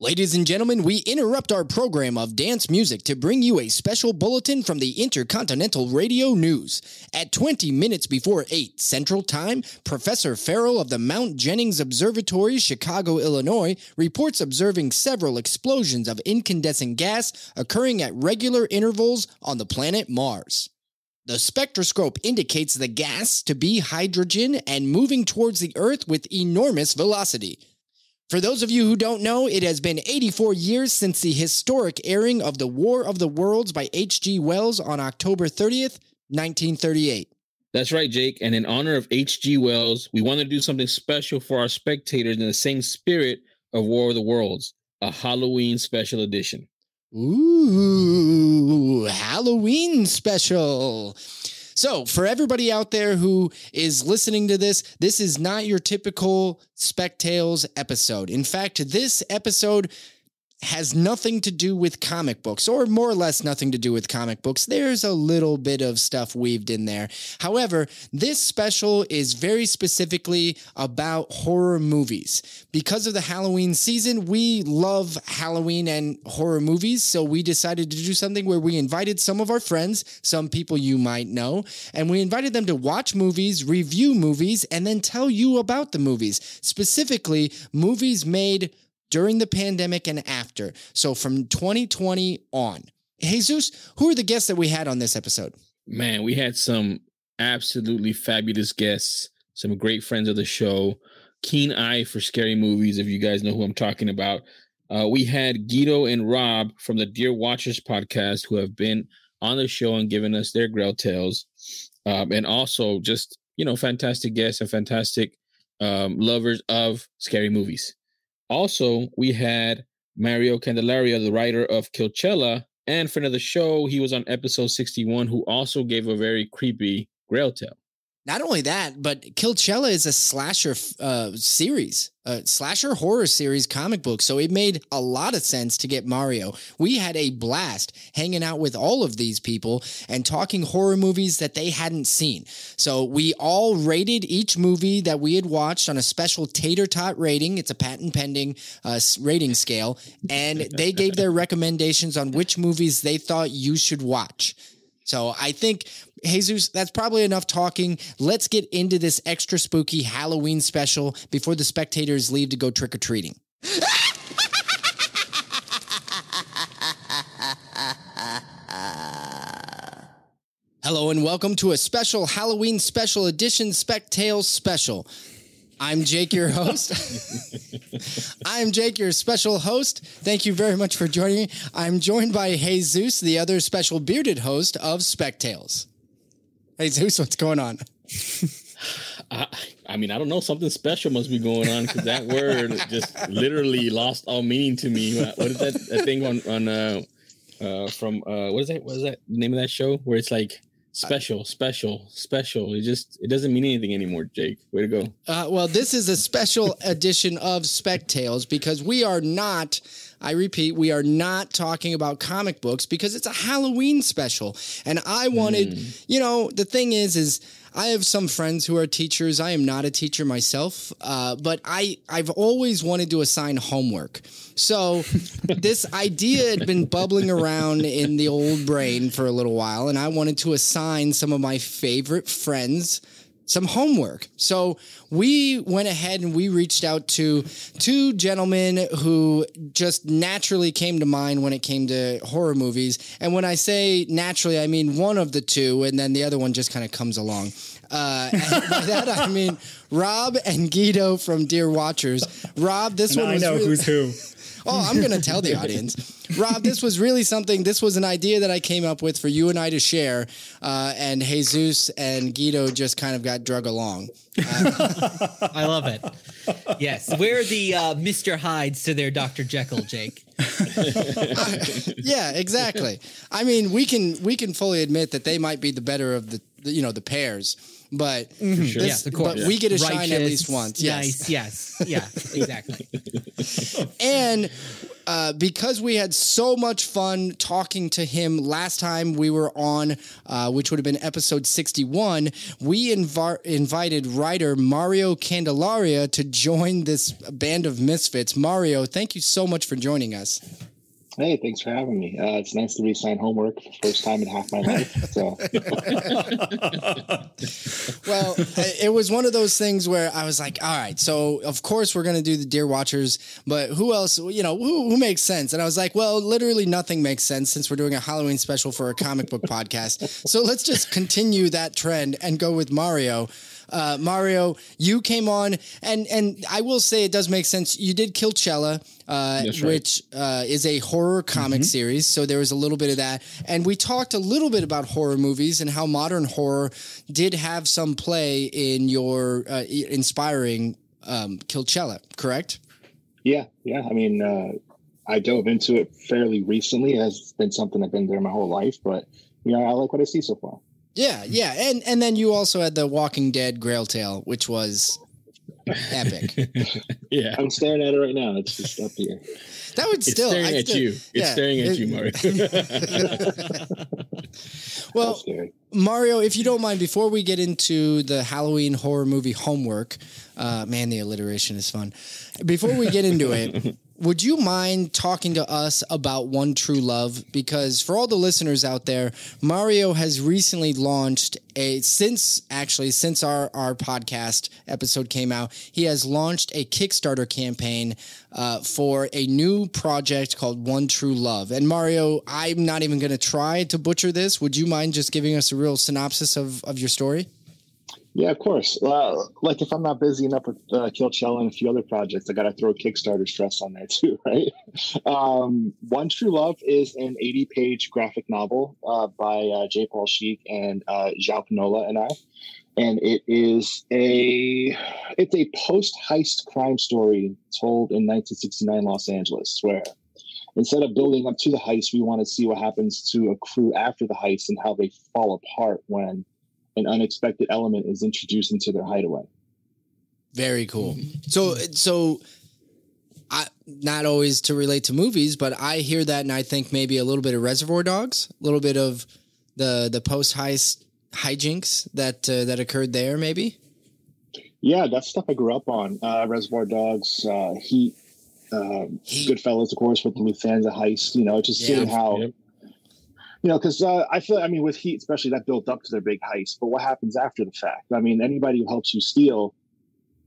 Ladies and gentlemen, we interrupt our program of dance music to bring you a special bulletin from the Intercontinental Radio News. At 20 minutes before 8 Central Time, Professor Farrell of the Mount Jennings Observatory, Chicago, Illinois, reports observing several explosions of incandescent gas occurring at regular intervals on the planet Mars. The spectroscope indicates the gas to be hydrogen and moving towards the Earth with enormous velocity. For those of you who don't know, it has been 84 years since the historic airing of The War of the Worlds by H.G. Wells on October 30th, 1938. That's right, Jake. And in honor of H.G. Wells, we want to do something special for our spectators in the same spirit of War of the Worlds, a Halloween special edition. Ooh, Halloween special. So for everybody out there who is listening to this, this is not your typical Spec Tales episode. In fact, this episode has nothing to do with comic books, or more or less nothing to do with comic books. There's a little bit of stuff weaved in there. However, this special is very specifically about horror movies. Because of the Halloween season, we love Halloween and horror movies, so we decided to do something where we invited some of our friends, some people you might know, and we invited them to watch movies, review movies, and then tell you about the movies. Specifically, movies made during the pandemic and after. So from 2020 on. Jesus, who are the guests that we had on this episode? Man, we had some absolutely fabulous guests, some great friends of the show, keen eye for scary movies, if you guys know who I'm talking about. We had Guido and Rob from the Dear Watchers podcast who have been on the show and given us their Grail tales. And also just, fantastic guests and fantastic lovers of scary movies. Also, we had Mario Candelaria, the writer of Killchella, and friend of the show. He was on episode 61, who also gave a very creepy Grail tale. Not only that, but Killchella is a slasher series, a slasher horror series comic book. So it made a lot of sense to get Mario. We had a blast hanging out with all of these people and talking horror movies that they hadn't seen. So we all rated each movie that we had watched on a special tater tot rating. It's a patent pending rating scale. And they gave their recommendations on which movies they thought you should watch. So I think, Jesus, that's probably enough talking. Let's get into this extra spooky Halloween special before the spectators leave to go trick-or-treating. Hello and welcome to a special Halloween special edition Spec Tales special. I'm Jake, your host. I'm Jake, your special host. Thank you very much for joining me. I'm joined by Jesus, the other special bearded host of Spec Tales. Jesus, what's going on? I don't know. Something special must be going on because that word just literally lost all meaning to me. What is that thing on from what is that? What is that name of that show where it's like special? It doesn't mean anything anymore, Jake. Way to go. Well, this is a special edition of Spec Tales because we are not, I repeat, we are not talking about comic books because it's a Halloween special. And I wanted, the thing is I have some friends who are teachers. I am not a teacher myself, but I've always wanted to assign homework. So this idea had been bubbling around in the old brain for a little while, and I wanted to assign some of my favorite friends some homework. So we went ahead and we reached out to two gentlemen who just naturally came to mind when it came to horror movies. And when I say naturally, I mean one of the two, and then the other one just kind of comes along. And by that, I mean Rob and Guido from Dear Watchers. Rob, this one was who's who. Oh, I'm going to tell the audience. Rob, this was really something. This was an idea that I came up with for you and I to share. And Jesus and Guido just kind of got drug along. I love it. Yes. We're the Mr. Hydes to their Dr. Jekyll, Jake. Yeah, exactly. I mean, we can fully admit that they might be the better of the pairs. But yes, of course. But we get a shine at least once. Yes. Nice. Yes. Yeah, exactly. And because we had so much fun talking to him last time we were on, which would have been episode 61, we invited writer Mario Candelaria to join this band of misfits. Mario, thank you so much for joining us. Hey, thanks for having me. It's nice to resign homework for the first time in half my life. So. Well, it was one of those things where I was like, all right, so of course we're going to do the Deer Watchers, but who else, who makes sense? And I was like, well, literally nothing makes sense since we're doing a Halloween special for a comic book podcast. So let's just continue that trend and go with Mario. Mario, you came on, and I will say it does make sense. You did Killchella, right, which is a horror comic series, so there was a little bit of that. And we talked a little bit about horror movies and how modern horror did have some play in your inspiring Killchella, correct? Yeah. I mean, I dove into it fairly recently. It has been something I've been there my whole life, but I like what I see so far. Yeah. And then you also had the Walking Dead Grail Tale, which was epic. Yeah. I'm staring at it right now. It's just up here. That would It's staring at you. It's staring at you, Mario. Well, Mario, if you don't mind, before we get into the Halloween horror movie homework, man, the alliteration is fun. Before we get into it, would you mind talking to us about One True Love? Because for all the listeners out there, Mario has recently launched since our podcast episode came out, he has launched a Kickstarter campaign for a new project called One True Love. And Mario, I'm not even going to try to butcher this. Would you mind just giving us a real synopsis of your story? Yeah, of course. Like if I'm not busy enough with Killchella and a few other projects, I got to throw Kickstarter stress on there too, right? One True Love is an 80-page graphic novel by J. Paul Sheik and Zhao Panola and I. And it's a post-heist crime story told in 1969 Los Angeles, where instead of building up to the heist, we want to see what happens to a crew after the heist and how they fall apart when an unexpected element is introduced into their hideaway. Very cool. So I, not always to relate to movies, but I hear that and I think maybe a little bit of Reservoir Dogs, a little bit of the post-heist hijinks that occurred there, maybe? Yeah, that's stuff I grew up on. Reservoir Dogs, Heat, Goodfellas, of course, with the Lufthansa heist. Just seeing how... Yep. Because I feel, with Heat, especially, that built up to their big heist. But what happens after the fact? Anybody who helps you steal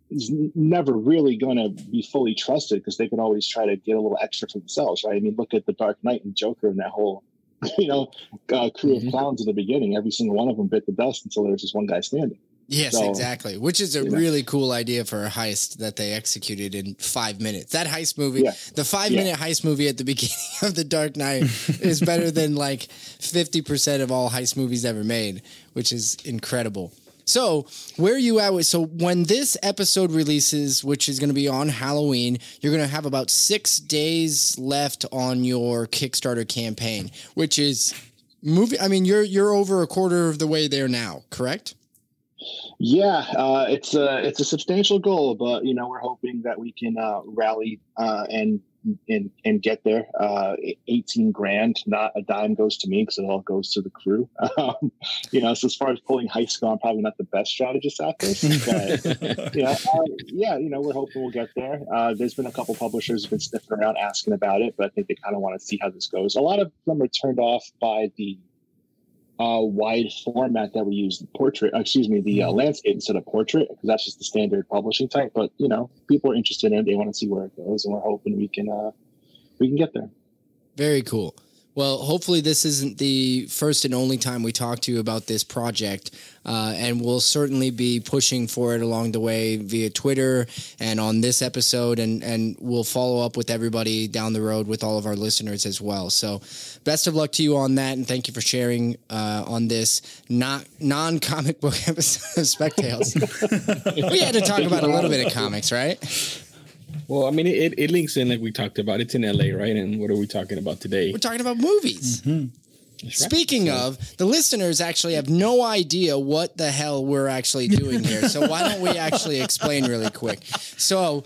is never really going to be fully trusted because they can always try to get a little extra for themselves, right? Look at the Dark Knight and Joker and that whole, crew of clowns in the beginning. Every single one of them bit the dust until there was just one guy standing. Yes, exactly. Which is a really cool idea for a heist that they executed in 5 minutes. That heist movie, the 5-minute heist movie at the beginning of The Dark Knight is better than like 50% of all heist movies ever made, which is incredible. So where are you at? So when this episode releases, which is going to be on Halloween, you're going to have about 6 days left on your Kickstarter campaign, which is movie. You're over a quarter of the way there now, correct? Yeah, it's a substantial goal, but we're hoping that we can rally and get there. 18 grand, not a dime goes to me because it all goes to the crew. So as far as pulling heist go, I'm probably not the best strategist at this, but we're hoping we'll get there. There's been a couple publishers who've been sniffing around asking about it, but I think they kind of want to see how this goes. A lot of them are turned off by the wide format that we use, the landscape instead of portrait, because that's just the standard publishing type. But people are interested in it; they want to see where it goes, and we're hoping we can get there. Very cool. Well, hopefully this isn't the first and only time we talk to you about this project, and we'll certainly be pushing for it along the way via Twitter and on this episode, and we'll follow up with everybody down the road with all of our listeners as well. So best of luck to you on that, and thank you for sharing on this non-comic book episode of Spec Tales. We had to talk about a little bit of comics, right? Well, it links in like we talked about. It's in LA, right? And what are we talking about today? We're talking about movies. Mm-hmm. Speaking of, the listeners actually have no idea what the hell we're actually doing here. So why don't we actually explain really quick? So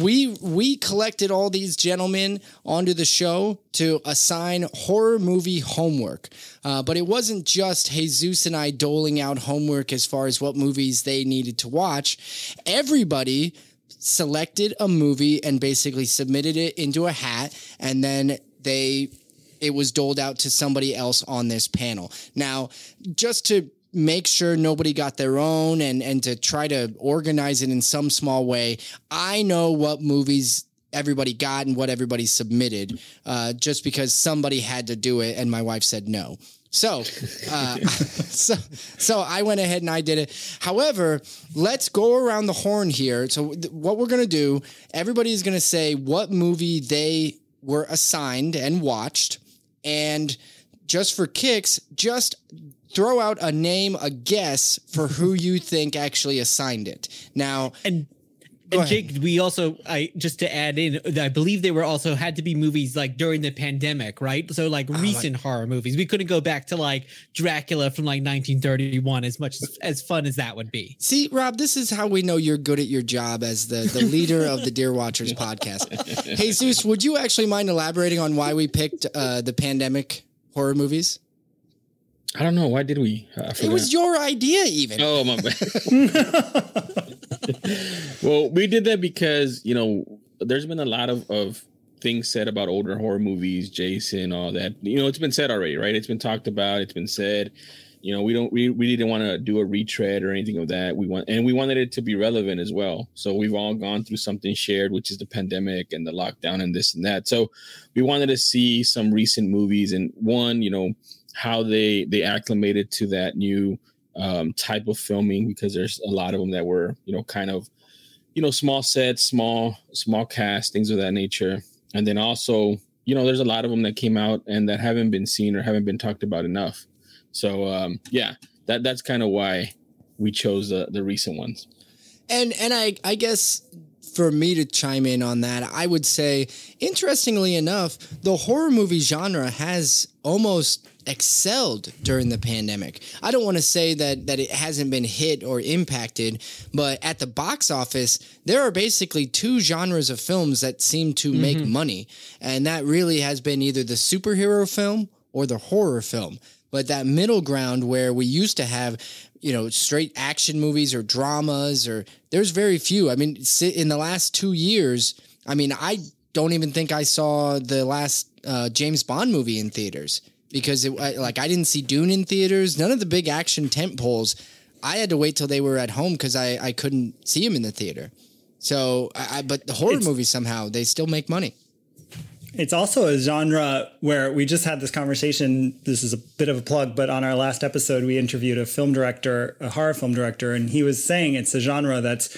we collected all these gentlemen onto the show to assign horror movie homework. But it wasn't just Jesus and I doling out homework as far as what movies they needed to watch. Everybody selected a movie and basically submitted it into a hat, and then it was doled out to somebody else on this panel. Now, just to make sure nobody got their own and to try to organize it in some small way, I know what movies everybody got and what everybody submitted, just because somebody had to do it and my wife said no. So I went ahead and I did it. However, let's go around the horn here. So what we're going to do, everybody's going to say what movie they were assigned and watched. And just for kicks, just throw out a name, a guess for who you think actually assigned it. Now, and Jake, we also, just to add in, I believe they were also had to be movies like during the pandemic, right? So like recent horror movies. We couldn't go back to like Dracula from like 1931, as much as fun as that would be. See, Rob, this is how we know you're good at your job as the leader of the Deer Watchers podcast. Jesus, would you actually mind elaborating on why we picked the pandemic horror movies? I don't know. Why did we? It was your idea, even. Oh, my bad. Well, we did that because, there's been a lot of things said about older horror movies, Jason, all that. It's been said already, right? It's been talked about. It's been said. We didn't want to do a retread or anything of that. We wanted it to be relevant as well. So we've all gone through something shared, which is the pandemic and the lockdown and this and that. So we wanted to see some recent movies and how they acclimated to that new type of filming, because there's a lot of them that were, kind of, small sets, small cast, things of that nature. And then also, there's a lot of them that came out and that haven't been seen or haven't been talked about enough. So, that's kind of why we chose the recent ones. And I guess for me to chime in on that, I would say, interestingly enough, the horror movie genre has almost excelled during the pandemic. I don't want to say that it hasn't been hit or impacted, but at the box office, there are basically two genres of films that seem to make money. And that really has been either the superhero film or the horror film. But that middle ground where we used to have, straight action movies or dramas, or there's very few. I mean, in the last 2 years, I don't even think I saw the last James Bond movie in theaters, because I didn't see Dune in theaters. None of the big action tent poles. I had to wait till they were at home because I couldn't see them in the theater. So, but the horror movies somehow, they still make money. It's also a genre where we just had this conversation. This is a bit of a plug, but on our last episode, we interviewed a horror film director, and he was saying it's a genre that's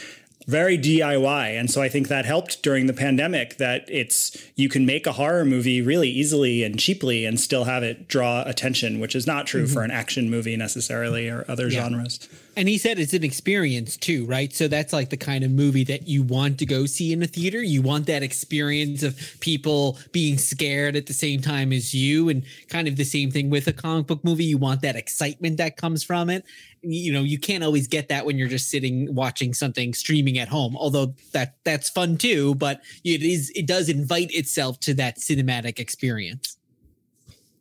very DIY. And so I think that helped during the pandemic, that you can make a horror movie really easily and cheaply and still have it draw attention, which is not true for an action movie necessarily or other genres. And he said it's an experience too, right? So that's like the kind of movie that you want to go see in a theater. You want that experience of people being scared at the same time as you, and kind of the same thing with a comic book movie. You want that excitement that comes from it. You can't always get that when you're just sitting watching something streaming at home, although that's fun too, but it does invite itself to that cinematic experience.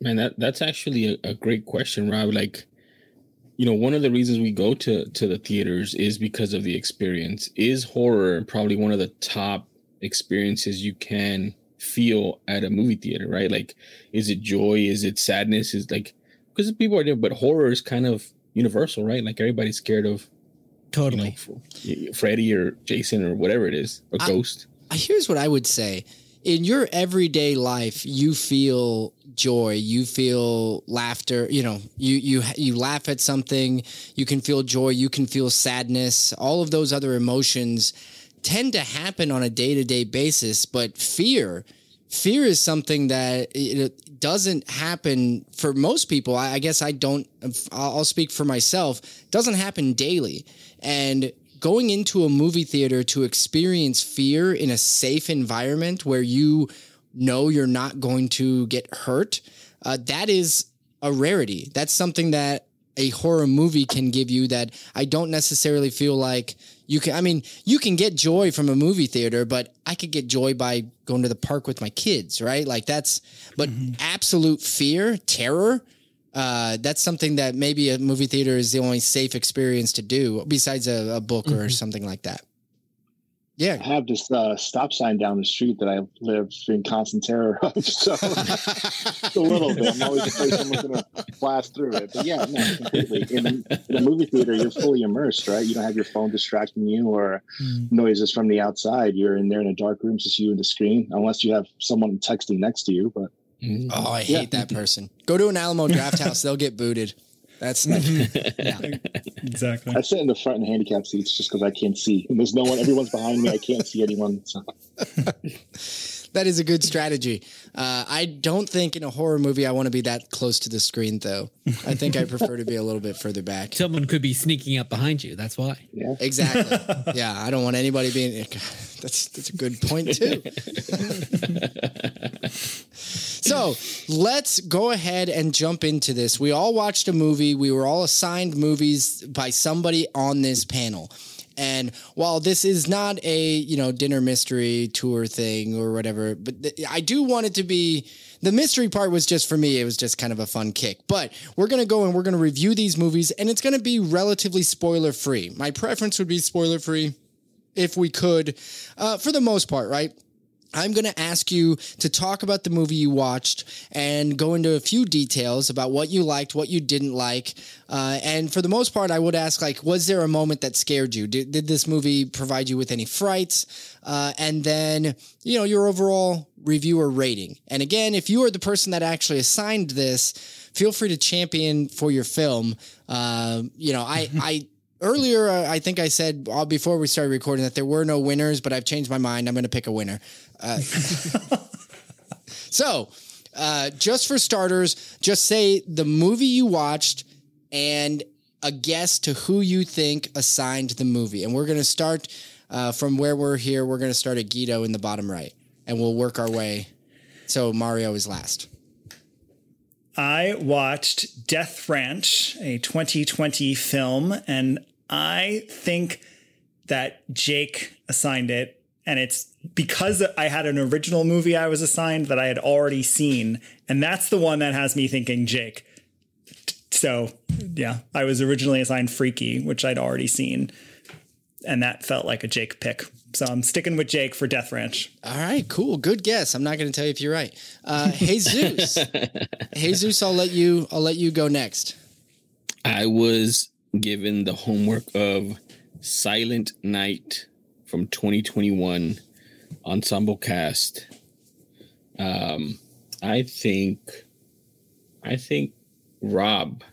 Man, that's actually a great question, Rob. Like, one of the reasons we go to the theaters is because of the experience. Is horror probably one of the top experiences you can feel at a movie theater, right? Like, is it joy? Is it sadness? Is like, because people are different, but horror is kind of universal, right? Like, everybody's scared of totally Freddy or Jason or whatever it is, or Ghost. Here's what I would say. In your everyday life, you feel joy, you feel laughter, you laugh at something, you can feel joy, you can feel sadness. All of those other emotions tend to happen on a day-to-day basis, but fear is something that it doesn't happen for most people. I guess I'll speak for myself, doesn't happen daily. And going into a movie theater to experience fear in a safe environment where you're not going to get hurt, that is a rarity. That's something that a horror movie can give you that I don't necessarily feel like you can. I mean, you can get joy from a movie theater, but I could get joy by going to the park with my kids, right? Like that's, but absolute fear, terror, that's something that maybe a movie theater is the only safe experience to do besides a book or something like that. Yeah. I have this stop sign down the street that I live in constant terror of. So just a little bit. I'm always afraid someone's going to blast through it. But yeah, no, completely. In a movie theater, you're fully immersed, right? You don't have your phone distracting you or noises from the outside. You're in there in a dark room, it's just you and the screen, unless you have someone texting next to you. But oh, I hate that person. Go to an Alamo Draft House; they'll get booted. That's exactly. I sit in the front and handicap seats just because I can't see, and there's no one. Everyone's behind me. I can't see anyone. So. That is a good strategy. I don't think in a horror movie I want to be that close to the screen, though. I think I prefer to be a little bit further back. Someone could be sneaking up behind you. That's why. Yeah. Exactly. Yeah, I don't want anybody being. That's a good point too. So let's go ahead and jump into this. We all watched a movie. We were all assigned movies by somebody on this panel. And while this is not a, dinner mystery tour thing or whatever, but I do want it to be, the mystery part was just for me. It was just kind of a fun kick, but we're going to go and we're going to review these movies and it's going to be relatively spoiler free. My preference would be spoiler free if we could, for the most part, right? I'm going to ask you to talk about the movie you watched and go into a few details about what you liked, what you didn't like. And for the most part, I would ask, was there a moment that scared you? Did this movie provide you with any frights? And then, your overall review or rating. And again, if you are the person that actually assigned this, feel free to champion for your film. Earlier, I think I said before we started recording that there were no winners, but I've changed my mind. I'm going to pick a winner. So, just for starters, just say the movie you watched and a guess to who you think assigned the movie. And we're going to start from where we're here. We're going to start at Guido in the bottom right, and we'll work our way. So Mario is last. I watched Death Ranch, a 2020 film, and I think that Jake assigned it. And it's because I had an original movie I was assigned that I had already seen. And that's the one that has me thinking Jake. So, yeah, I was originally assigned Freaky, which I'd already seen. And that felt like a Jake pick. So I'm sticking with Jake for Death Ranch. All right, cool. Good guess. I'm not going to tell you if you're right. Jesus. Jesus, I'll let you go next. I was given the homework of Silent Night from 2021 ensemble cast. I think Rob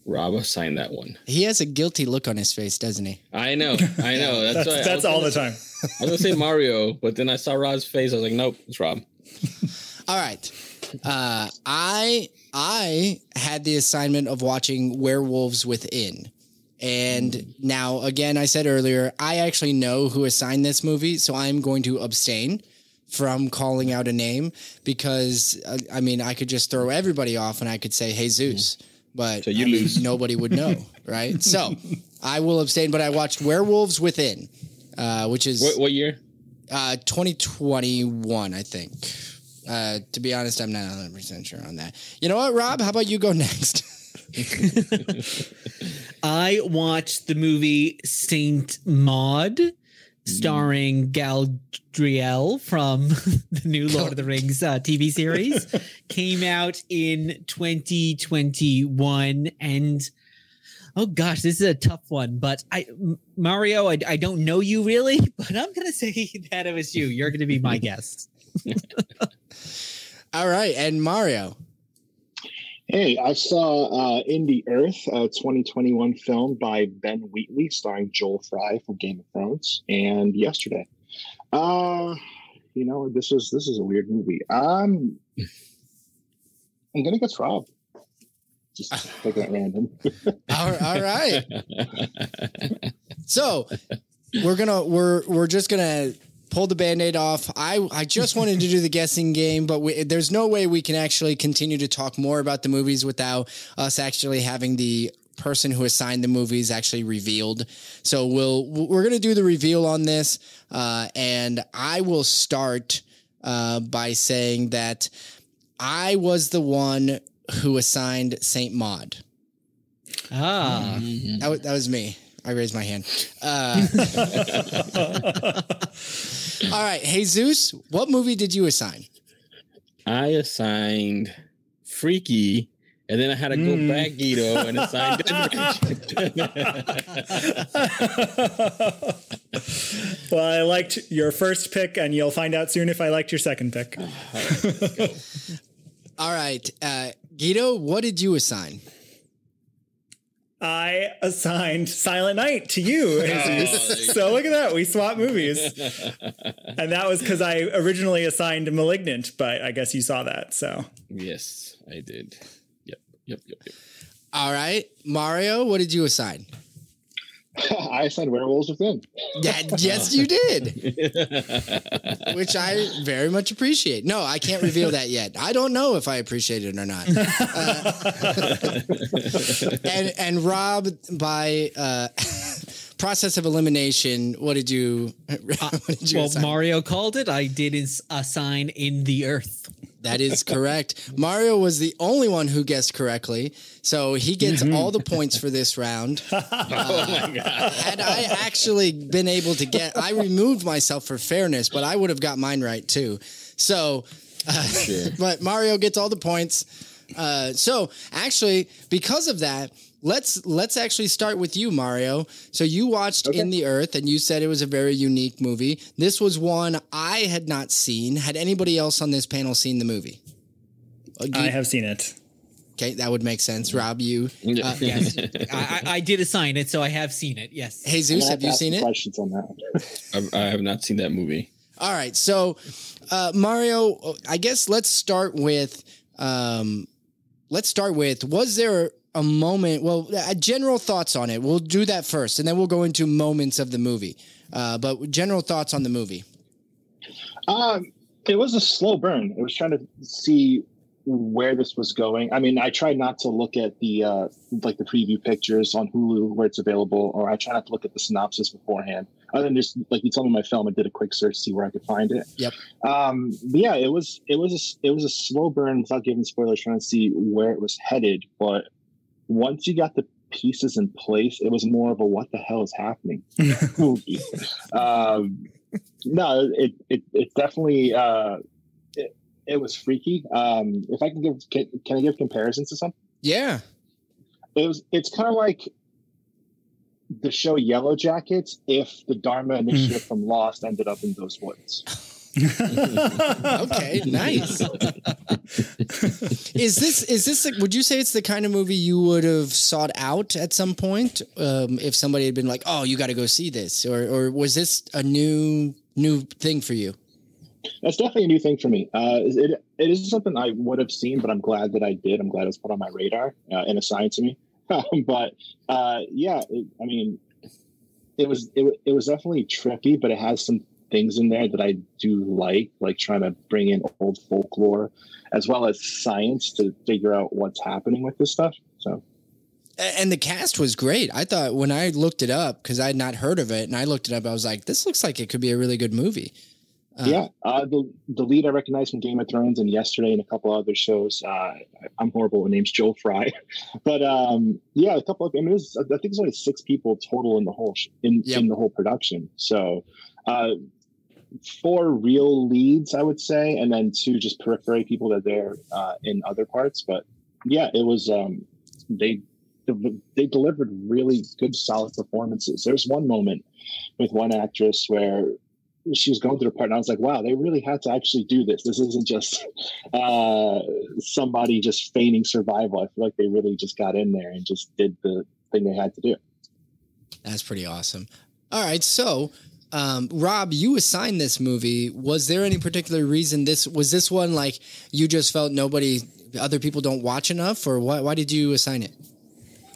assigned that one. He has a guilty look on his face, doesn't he? I know. That's all the time. I was gonna say Mario, but then I saw Rob's face. I was like, nope, it's Rob. All right. I had the assignment of watching Werewolves Within. And now, again, I said earlier, I actually know who assigned this movie, so I'm going to abstain from calling out a name because, I could just throw everybody off and I could say, hey, Zeus. But so you lose. Nobody would know, right? So I will abstain, but I watched Werewolves Within, which is... What year? 2021, I think. To be honest, I'm not 100% sure on that. You know what, Rob? How about you go next? I watched the movie Saint Maud, starring Galadriel from the new Lord of the Rings TV series. Came out in 2021, and oh gosh, this is a tough one. But Mario, I don't know you really, but I'm gonna say that it was you. You're gonna be my guest. All right, and Mario. Hey, I saw In the Earth, a 2021 film by Ben Wheatley, starring Joel Fry from Game of Thrones, and yesterday. This is a weird movie. I'm gonna guess Rob. Just take that random. All right. So we're just gonna pull the Band-Aid off. I just wanted to do the guessing game, but there's no way we can actually continue to talk more about the movies without us actually having the person who assigned the movies actually revealed. So we're going to do the reveal on this. And I will start by saying that I was the one who assigned Saint Maud. That was me. I raised my hand. All right. Jesus, what movie did you assign? I assigned Freaky, and then I had to go back, Guido, and assign Well, I liked your first pick, and you'll find out soon if I liked your second pick. All right. Guido, what did you assign? I assigned Silent Night to you. So look at that. We swapped movies. And that was because I originally assigned Malignant, but I guess you saw that. So yes, I did. Yep. All right. Mario, what did you assign? I assigned Werewolves Within. Yes, you did. Which I very much appreciate. No, I can't reveal that yet. I don't know if I appreciate it or not. And Rob, by process of elimination, what did you assign? Mario called it. I did assign In the Earth. That is correct. Mario was the only one who guessed correctly, so he gets all the points for this round. Oh my God. Had I actually been able to I removed myself for fairness, but I would have got mine right too. So, Sure. But Mario gets all the points. So actually, because of that, let's actually start with you, Mario. So you watched In the Earth, and you said it was a very unique movie. This was one I had not seen. Had anybody else on this panel seen the movie? I have seen it. Okay, that would make sense. Rob, you? Yes, I did assign it, so I have seen it. Yes. Jesus, have you seen it? Questions on that. I have not seen that movie. All right, so Mario, I guess let's start with. Was there a moment? Well, general thoughts on it. We'll do that first, and then we'll go into moments of the movie. But general thoughts on the movie. It was a slow burn. I was trying to see where this was going. I mean, I try not to look at the like the preview pictures on Hulu where it's available, or I try not to look at the synopsis beforehand. Other than just like you told me my film, I did a quick search to see where I could find it. Yep. But yeah, it was a slow burn without giving spoilers, trying to see where it was headed. But once you got the pieces in place, it was more of a what the hell is happening movie. No, it definitely it was freaky. If I can I give comparisons to something? Yeah. It's kind of like the show Yellow Jackets if the Dharma Initiative from Lost ended up in those woods. Okay, nice. Is this would you say it's the kind of movie you would have sought out at some point if somebody had been like, oh, you got to go see this, or was this a new thing for you? That's definitely a new thing for me. It is something I would have seen, but I'm glad that I did. I'm glad it was put on my radar and assigned to me. But yeah, I mean, it was definitely trippy, but it has some things in there that I do like trying to bring in old folklore as well as science to figure out what's happening with this stuff. So. And the cast was great. I thought when I looked it up, because I had not heard of it, and I looked it up, I was like, this looks like it could be a really good movie. Yeah, the lead I recognize from Game of Thrones and Yesterday and a couple other shows. I'm horrible with names, Joel Fry, but yeah, a couple of. I mean, I think there's only 6 people total in the whole in the whole production. So 4 real leads, I would say, and then 2 just periphery people that are there in other parts. But yeah, it was they delivered really good, solid performances. There's one moment with one actress where she was going through the part, and I was like, wow, they really had to actually do this. This isn't just somebody just feigning survival. I feel like they really just got in there and just did the thing they had to do. That's pretty awesome. All right, so Rob, you assigned this movie. Was there any particular reason this one like you just felt other people don't watch enough, or why did you assign it?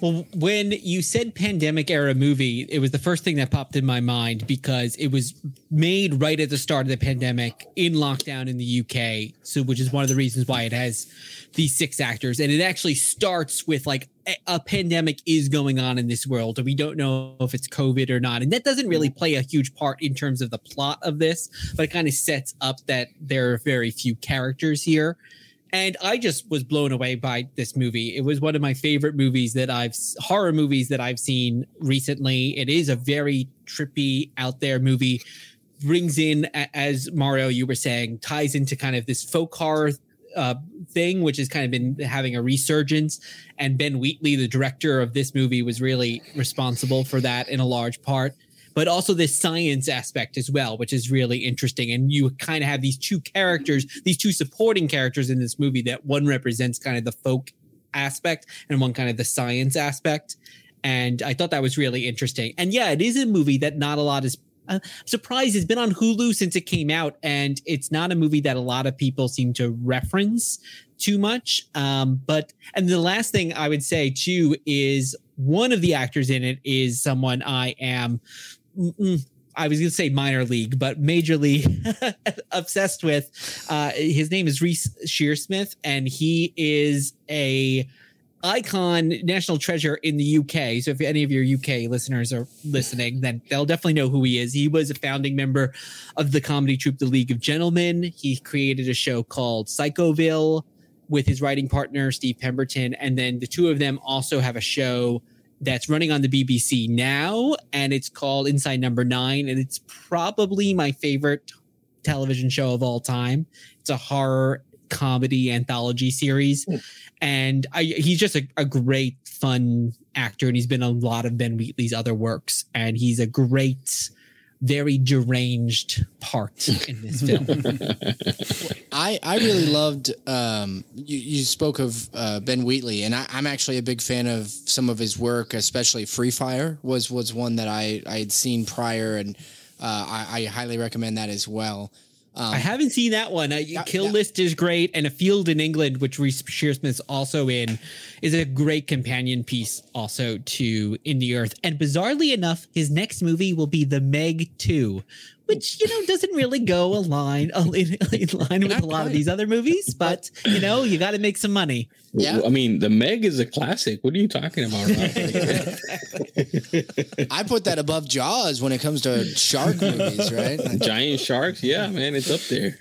Well, when you said pandemic era movie, it was the first thing that popped in my mind because it was made right at the start of the pandemic in lockdown in the UK. So, which is one of the reasons why it has these 6 actors. And it actually starts with like a pandemic is going on in this world. And we don't know if it's COVID or not. And that doesn't really play a huge part in terms of the plot of this, but it kind of sets up that there are very few characters here. And I just was blown away by this movie. It was one of my favorite horror movies that I've seen recently. It is a very trippy, out there movie. Brings in, as Mario, you were saying, ties into kind of this folk horror thing, which has kind of been having a resurgence. And Ben Wheatley, the director of this movie, was really responsible for that in a large part. But also this science aspect as well, which is really interesting. And you kind of have these 2 characters, these 2 supporting characters in this movie, that one represents kind of the folk aspect and one kind of the science aspect. And I thought that was really interesting. And yeah, it is a movie that not a lot is surprised. It's been on Hulu since it came out. And it's not a movie that a lot of people seem to reference too much. And the last thing I would say too is one of the actors in it is someone I was going to say minor league, but major league obsessed with. His name is Reece Shearsmith, and he is a icon, national treasure in the UK. So if any of your UK listeners are listening, then they'll definitely know who he is. He was a founding member of the comedy troupe, The League of Gentlemen. He created a show called Psychoville with his writing partner, Steve Pemberton. And then the 2 of them also have a show that's running on the BBC now, and it's called Inside Number 9, and it's probably my favorite television show of all time. It's a horror comedy anthology series, and he's just a great, fun actor, and he's been in a lot of Ben Wheatley's other works, and he's a great, very deranged part in this film. I really loved, you spoke of Ben Wheatley, and I'm actually a big fan of some of his work, especially Free Fire was one that I had seen prior, and I highly recommend that as well. I haven't seen that one. Kill List is great, and A Field in England, which Reece Shearsmith's also in, is a great companion piece also to In the Earth. And bizarrely enough, his next movie will be The Meg 2, which, doesn't really go in line with a lot of these other movies, but, you got to make some money. Yeah. I mean, The Meg is a classic. What are you talking about, Rob? I put that above Jaws when it comes to shark movies, right? Giant sharks? Yeah, man, it's up there.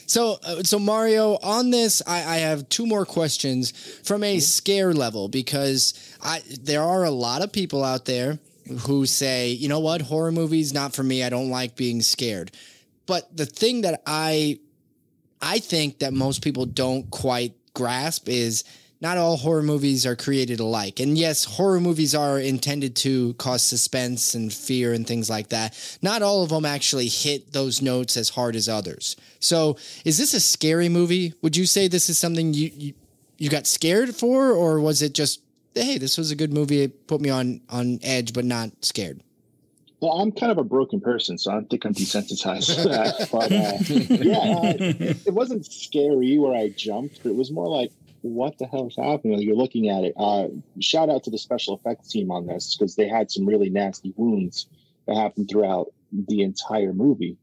So Mario, on this, I have 2 more questions from a scare level, because there are a lot of people out there who say, you know what, horror movies, not for me. I don't like being scared. But the thing that I think that most people don't quite grasp is not all horror movies are created alike. And yes, horror movies are intended to cause suspense and fear and things like that. Not all of them actually hit those notes as hard as others. So is this a scary movie? Would you say this is something you got scared for, or was it just, hey, this was a good movie, it put me on edge, but not scared? Well, I'm kind of a broken person, so I don't think I'm desensitized to that. But it wasn't scary where I jumped, but it was more like, what the hell is happening? Like, you're looking at it. Shout out to the special effects team on this, because they had some really nasty wounds that happened throughout the entire movie.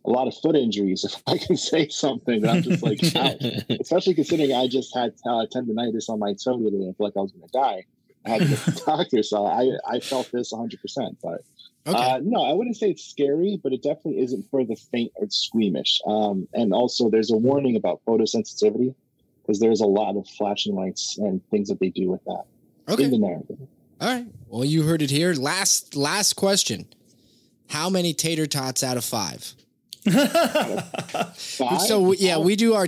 A lot of foot injuries, if I can say something. That I'm just like, ouch. Especially considering I just had tendonitis on my toe the other day. I feel like I was going to die. I had to go to the doctor, so I felt this 100%. But okay. No, I wouldn't say it's scary, but it definitely isn't for the faint or squeamish. And also, there's a warning about photosensitivity, because there's a lot of flashing lights and things that they do with that in the narrative. All right. Well, you heard it here. Last question. How many tater tots out of 5? 5? So yeah, we do our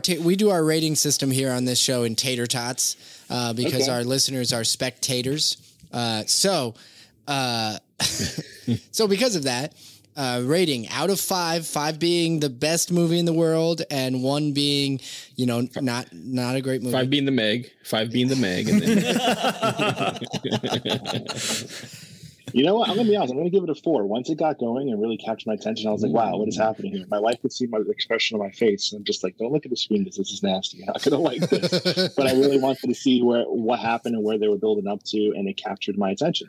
rating system here on this show in tater tots because our listeners are spectators. So because of that, rating out of 5 being the best movie in the world, and 1 being, not a great movie. 5 being the Meg, 5 being the Meg, and then You know what? I'm gonna be honest. I'm gonna give it a 4. Once it got going and really captured my attention, I was like, "Wow, what is happening here?" My wife could see my expression on my face, and I'm just like, "Don't look at the screen. This is nasty. You're not gonna like this." But I really wanted to see what happened and where they were building up to, and it captured my attention.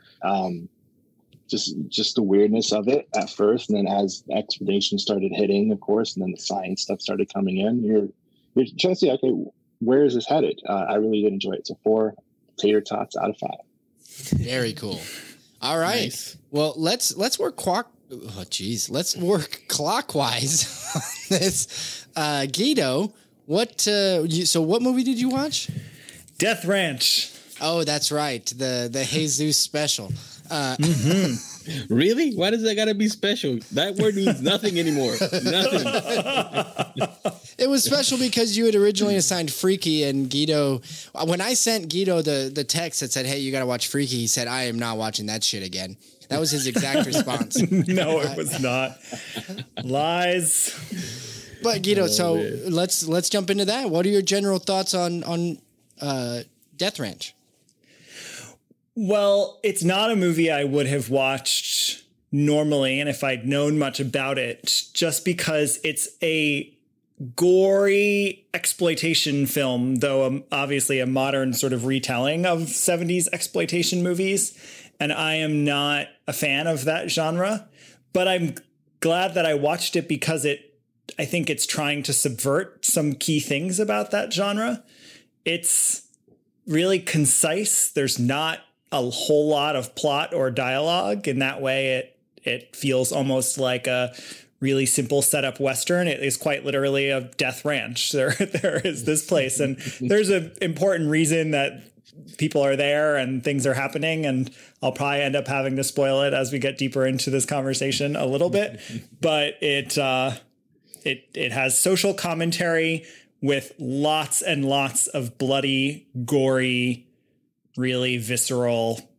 Just the weirdness of it at first, and then as the explanation started hitting, of course, and then the science stuff started coming in. You're trying to see, okay, where is this headed? I really did enjoy it. So 4 tater tots out of 5. Very cool. All right. Nice. Well, let's work let's work clockwise on this. Guido, what movie did you watch? Death Ranch. Oh, that's right. The Jesus special. Really? Why does that gotta be special? That word means nothing anymore. Nothing. It was special because you had originally assigned Freaky, and Guido, when I sent Guido the text that said, "Hey, you gotta watch Freaky," he said, "I am not watching that shit again." That was his exact response. No, it was not. Lies. But Guido, so let's jump into that. What are your general thoughts on Death Ranch? Well, it's not a movie I would have watched normally, and if I'd known much about it, just because it's a gory exploitation film, though obviously a modern sort of retelling of 70s exploitation movies. And I am not a fan of that genre, but I'm glad that I watched it because I think it's trying to subvert some key things about that genre. It's really concise. There's not a whole lot of plot or dialogue. In that way, it feels almost like a really simple setup Western. It is quite literally a death ranch. There is this place, and there's an important reason that people are there and things are happening. And I'll probably end up having to spoil it as we get deeper into this conversation a little bit. But it has social commentary with lots and lots of bloody, gory, really visceral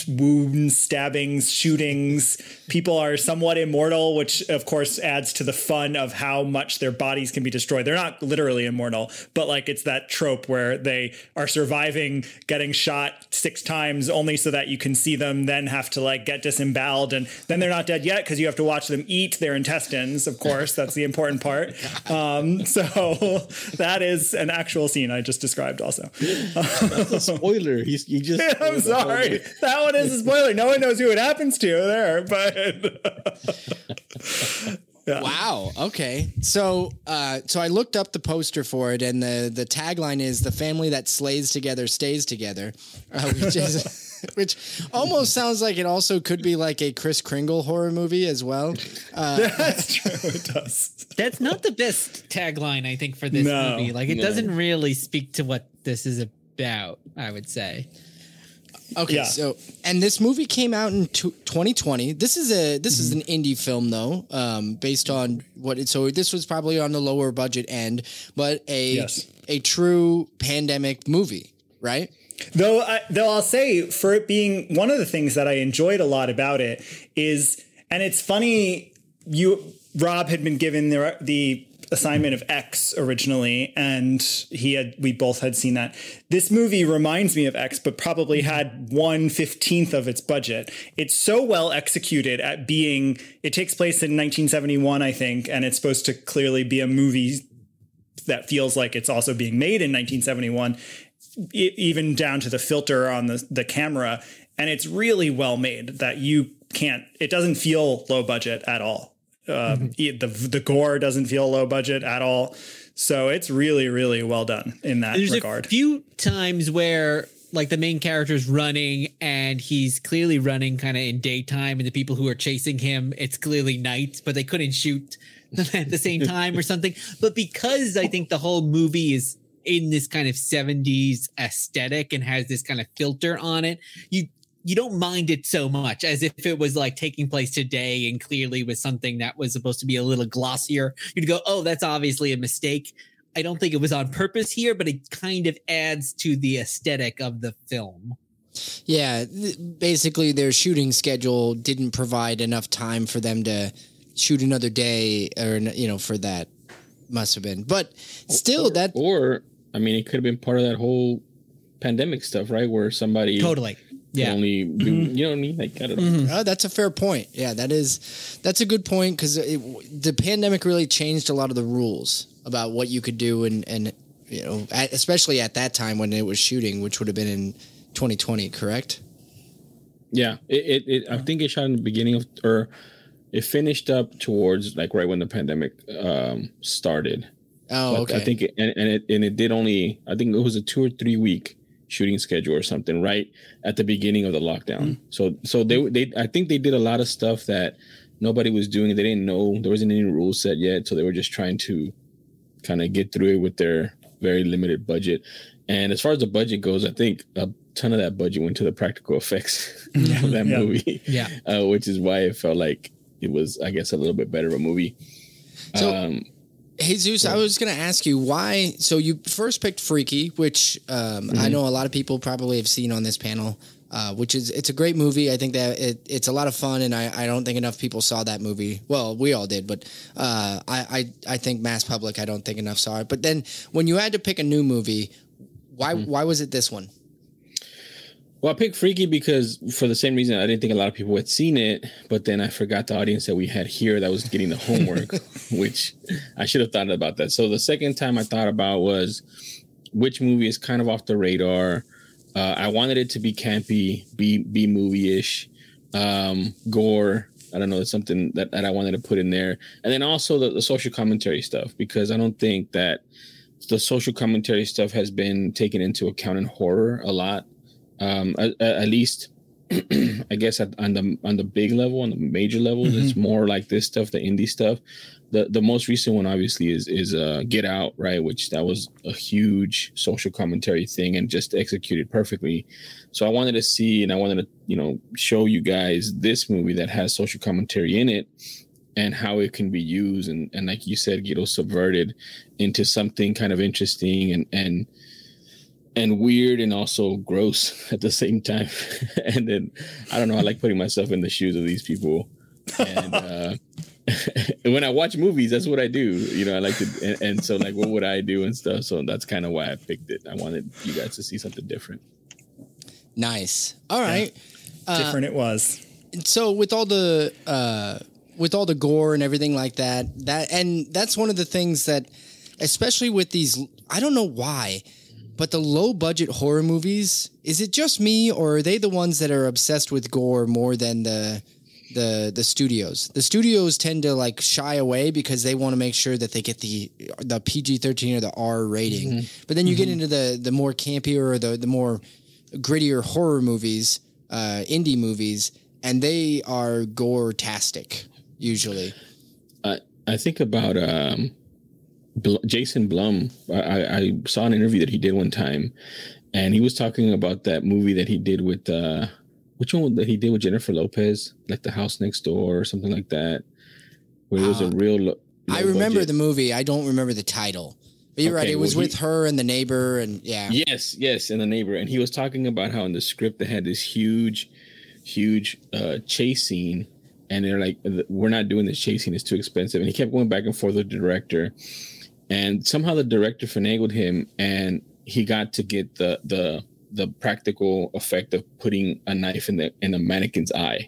wounds, stabbings, shootings. People are somewhat immortal, which of course adds to the fun of how much their bodies can be destroyed. They're not literally immortal, but like it's that trope where they are surviving getting shot 6 times only so that you can see them then have to like get disemboweled, and then they're not dead yet because you have to watch them eat their intestines. Of course, that's the important part. So that is an actual scene I just described also. That's a spoiler. He just I'm sorry. That one is a spoiler. No one knows who it happens to there, but yeah. Wow. Okay. So I looked up the poster for it, and the tagline is "The family that slays together stays together," which almost sounds like it also could be like a Kris Kringle horror movie as well. That's true. It does. That's not the best tagline, I think, for this movie. Like, it doesn't really speak to what this is about, I would say. Okay, yeah. So this movie came out in 2020. This is an indie film though, based on so this was probably on the lower budget end, but a true pandemic movie, right? Though I'll say, for it being one of the things that I enjoyed a lot about it is, and it's funny, Rob had been given the assignment of X originally, and we both had seen that. This movie reminds me of X, but probably had 1/15 of its budget. It's so well executed at being, it takes place in 1971, I think, and it's supposed to clearly be a movie that feels like it's also being made in 1971, even down to the filter on the camera. And it's really well made that it doesn't feel low budget at all. The gore doesn't feel low budget at all, so it's really, really well done in that regard. There's a few times where like the main character's running and he's clearly running kind of in daytime, and the people who are chasing him, it's clearly night, but they couldn't shoot at the same time or something. But because I think the whole movie is in this kind of 70s aesthetic and has this kind of filter on it, you don't mind it so much as if it was like taking place today and clearly was something that was supposed to be a little glossier. You'd go, oh, that's obviously a mistake. I don't think it was on purpose here, but it kind of adds to the aesthetic of the film. Yeah, basically their shooting schedule didn't provide enough time for them to shoot another day, or, for that must have been. But still it could have been part of that whole pandemic stuff, right? Where somebody totally only you know what I mean? Like, I don't know. Oh, that's a fair point. Yeah, that's a good point, because the pandemic really changed a lot of the rules about what you could do, and you know, especially at that time when it was shooting, which would have been in 2020, correct? Yeah, it I think it shot in the beginning of, or it finished up towards like right when the pandemic started. Oh, but okay. I think it did only, I think it was a 2 or 3 week shooting schedule or something right at the beginning of the lockdown. So they I think they did a lot of stuff that nobody was doing. They didn't know, there wasn't any rules set yet, so they were just trying to kind of get through it with their very limited budget. And as far as the budget goes, I think a ton of that budget went to the practical effects of that movie. Yeah. Which is why it felt like it was, I guess, a little bit better of a movie. So, Jesus, I was going to ask you why. So you first picked Freaky, which I know a lot of people probably have seen on this panel, which is, it's a great movie. I think that it's a lot of fun, and I don't think enough people saw that movie. Well, we all did, but I think mass public, I don't think enough saw it. But then when you had to pick a new movie, why was it this one? Well, I picked Freaky because for the same reason, I didn't think a lot of people had seen it, but then I forgot the audience that we had here that was getting the homework, which I should have thought about that. So the second time I thought about was which movie is kind of off the radar. I wanted it to be campy, B movie-ish, gore. I don't know, it's something that I wanted to put in there. And then also the social commentary stuff, because I don't think that the social commentary stuff has been taken into account in horror a lot. At least, I guess on the big level, on the major levels, it's more like this stuff, the indie stuff. The most recent one, obviously, is Get Out, right? Which that was a huge social commentary thing and just executed perfectly. So I wanted to see, and I wanted to, show you guys this movie that has social commentary in it and how it can be used, and like you said, Guido, subverted into something kind of interesting and weird and also gross at the same time. And then, I don't know, I like putting myself in the shoes of these people. And when I watch movies, that's what I do. I like to, and so like, what would I do and stuff? So that's kind of why I picked it. I wanted you guys to see something different. Nice. All right. Yeah. Different it was. So with all the gore and everything like that's one of the things that, especially with these, I don't know why, but the low budget horror movies, is it just me, or are they the ones that are obsessed with gore more than the studios? The studios tend to like shy away because they want to make sure that they get the PG-13 or the R rating. But then you get into the more campier or the more grittier horror movies, indie movies, and they are gore-tastic usually. I think about Jason Blum. I saw an interview that he did one time, and he was talking about that movie that he did with which one that he did with Jennifer Lopez, like The House Next Door or something like that, where it was a real I remember budget. The movie. I don't remember the title. But you're right. It was with her and the neighbor, and yeah. Yes, and the neighbor. And he was talking about how in the script they had this huge chase scene, and they're like, "We're not doing this chase scene; it's too expensive." And he kept going back and forth with the director, and somehow the director finagled him, and he got to get the practical effect of putting a knife in a mannequin's eye,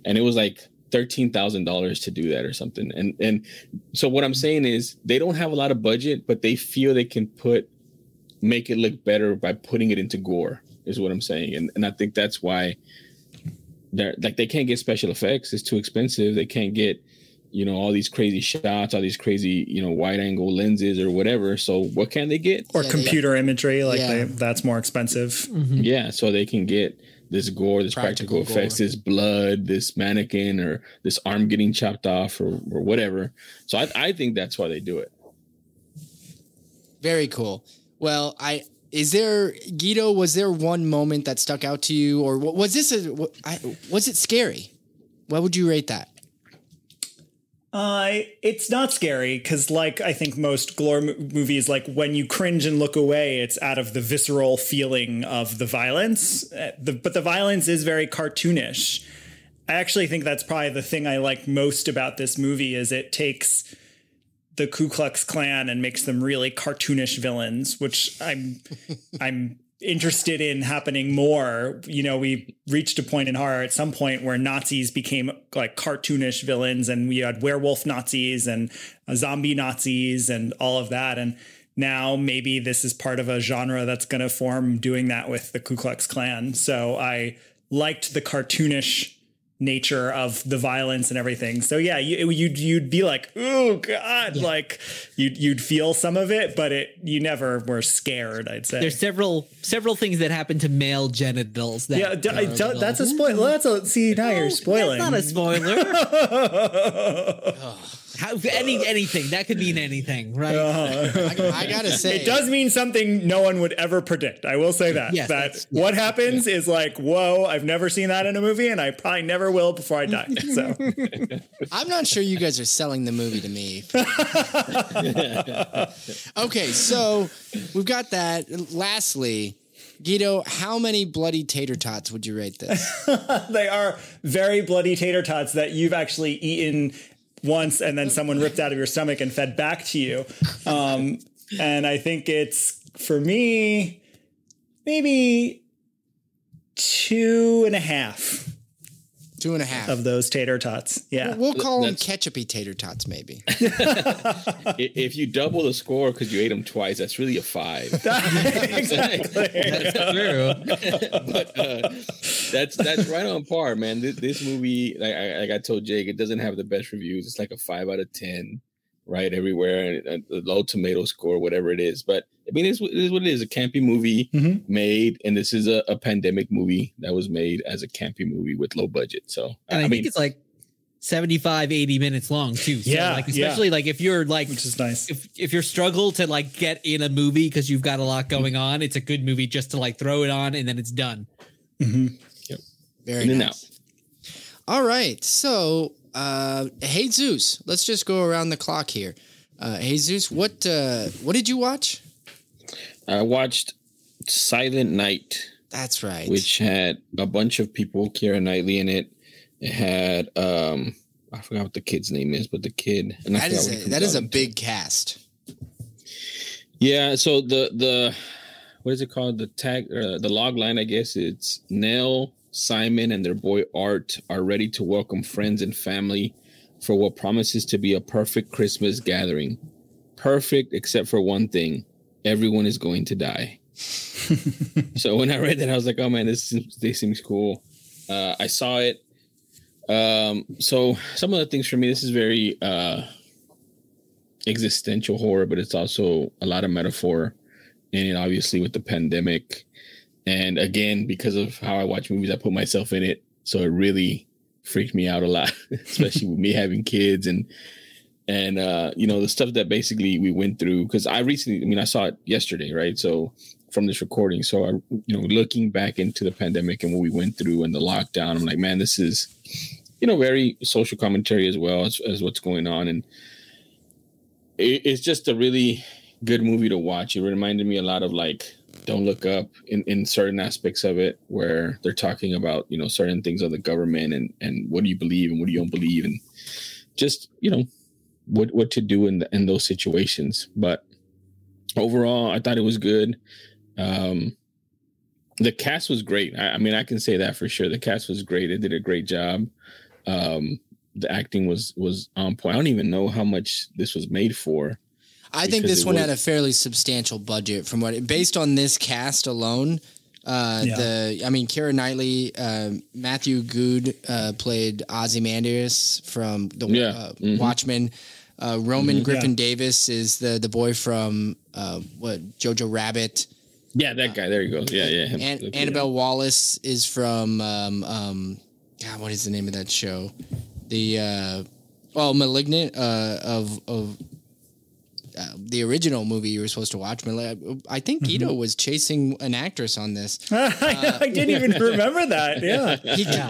and it was like $13,000 to do that or something. And so what I'm saying is they don't have a lot of budget, but they feel they can make it look better by putting it into gore, is what I'm saying. And I think that's why they can't get special effects. It's too expensive. They can't get, all these crazy shots, all these crazy, wide angle lenses or whatever. So what can they get? Or computer imagery, that's more expensive. Yeah. So they can get this gore, this practical effects, this blood, this mannequin, or this arm getting chopped off, or whatever. So I think that's why they do it. Very cool. Well, Guido, was there one moment that stuck out to you, or was it scary? What would you rate that? It's not scary because, like, I think most gore movies, like when you cringe and look away, it's out of the visceral feeling of the violence. But the violence is very cartoonish. I actually think that's probably the thing I like most about this movie is it takes the Ku Klux Klan and makes them really cartoonish villains, which I'm interested in happening more. You know, we reached a point in horror at some point where Nazis became like cartoonish villains, and we had werewolf Nazis and zombie Nazis and all of that. And now maybe this is part of a genre that's going to form doing that with the Ku Klux Klan. So I liked the cartoonish nature of the violence and everything. So yeah, you'd be like, oh God, like you'd feel some of it, but you never were scared, I'd say. There's several things that happen to male genitals. That that's a spoiler. Now you're spoiling. That's not a spoiler. Anything that could mean anything, right? I gotta say, it does mean something no one would ever predict. I will say that. Yes, what happens is like, whoa, I've never seen that in a movie, and I probably never will before I die. So I'm not sure you guys are selling the movie to me. Okay, so we've got that. Lastly, Guido, how many bloody tater tots would you rate this? They are very bloody tater tots that you've actually eaten once and then someone ripped out of your stomach and fed back to you. And I think it's, for me, maybe 2.5. 2.5 of those tater tots. Yeah. We'll call them ketchupy tater tots, maybe. If you double the score because you ate them twice, that's really a 5. Exactly. That's true. But that's right on par, man. This movie, like I told Jake, it doesn't have the best reviews. It's like a 5 out of 10, right, everywhere, and a low tomato score, whatever it is. But I mean, it is what it is. A campy movie made, and this is a pandemic movie that was made as a campy movie with low budget. So and I think it's like 75, 80 minutes long too. So especially like if you're like, which is nice. If you're struggle to like get in a movie because you've got a lot going on, it's a good movie just to like throw it on and then it's done. Mm-hmm. Yep. Very nice. All right. So, Jesus, let's just go around the clock here. Jesus, what did you watch? I watched Silent Night. That's right. Which had a bunch of people, Keira Knightley in it. It had I forgot what the kid's name is, but the kid. That is a big cast. Yeah. So the what is it called? The tag the log line, I guess it's Nell, Simon, and their boy Art are ready to welcome friends and family for what promises to be a perfect Christmas gathering. Perfect, except for one thing. Everyone is going to die. So when I read that, I was like, oh man, this seems cool. I saw it. So some of the things for me, this is very existential horror, but it's also a lot of metaphor in it, obviously with the pandemic. And again, because of how I watch movies, I put myself in it. So it really freaked me out a lot, especially with me having kids and the stuff that basically we went through. Because I saw it yesterday, right? So from this recording, so looking back into the pandemic and what we went through and the lockdown, I'm like, man, this is, very social commentary as well as what's going on. And it's just a really good movie to watch. It reminded me a lot of like Don't Look Up in certain aspects of it, where they're talking about, certain things of the government and what do you believe and what do you don't believe, and just, what to do in those situations. But overall, I thought it was good. The cast was great. I can say that for sure. The cast was great. It did a great job. The acting was on point. I don't even know how much this was made for. I think this one had a fairly substantial budget based on this cast alone. Keira Knightley, Matthew Good played Ozymandias from the Watchmen. Roman Griffin Davis is the boy from Jojo Rabbit. Yeah, that guy. There he goes. Yeah. Annabelle Wallace is from God, what is the name of that show? The Malignant of the original movie you were supposed to watch. I think Guido was chasing an actress on this. I didn't even remember that. Yeah.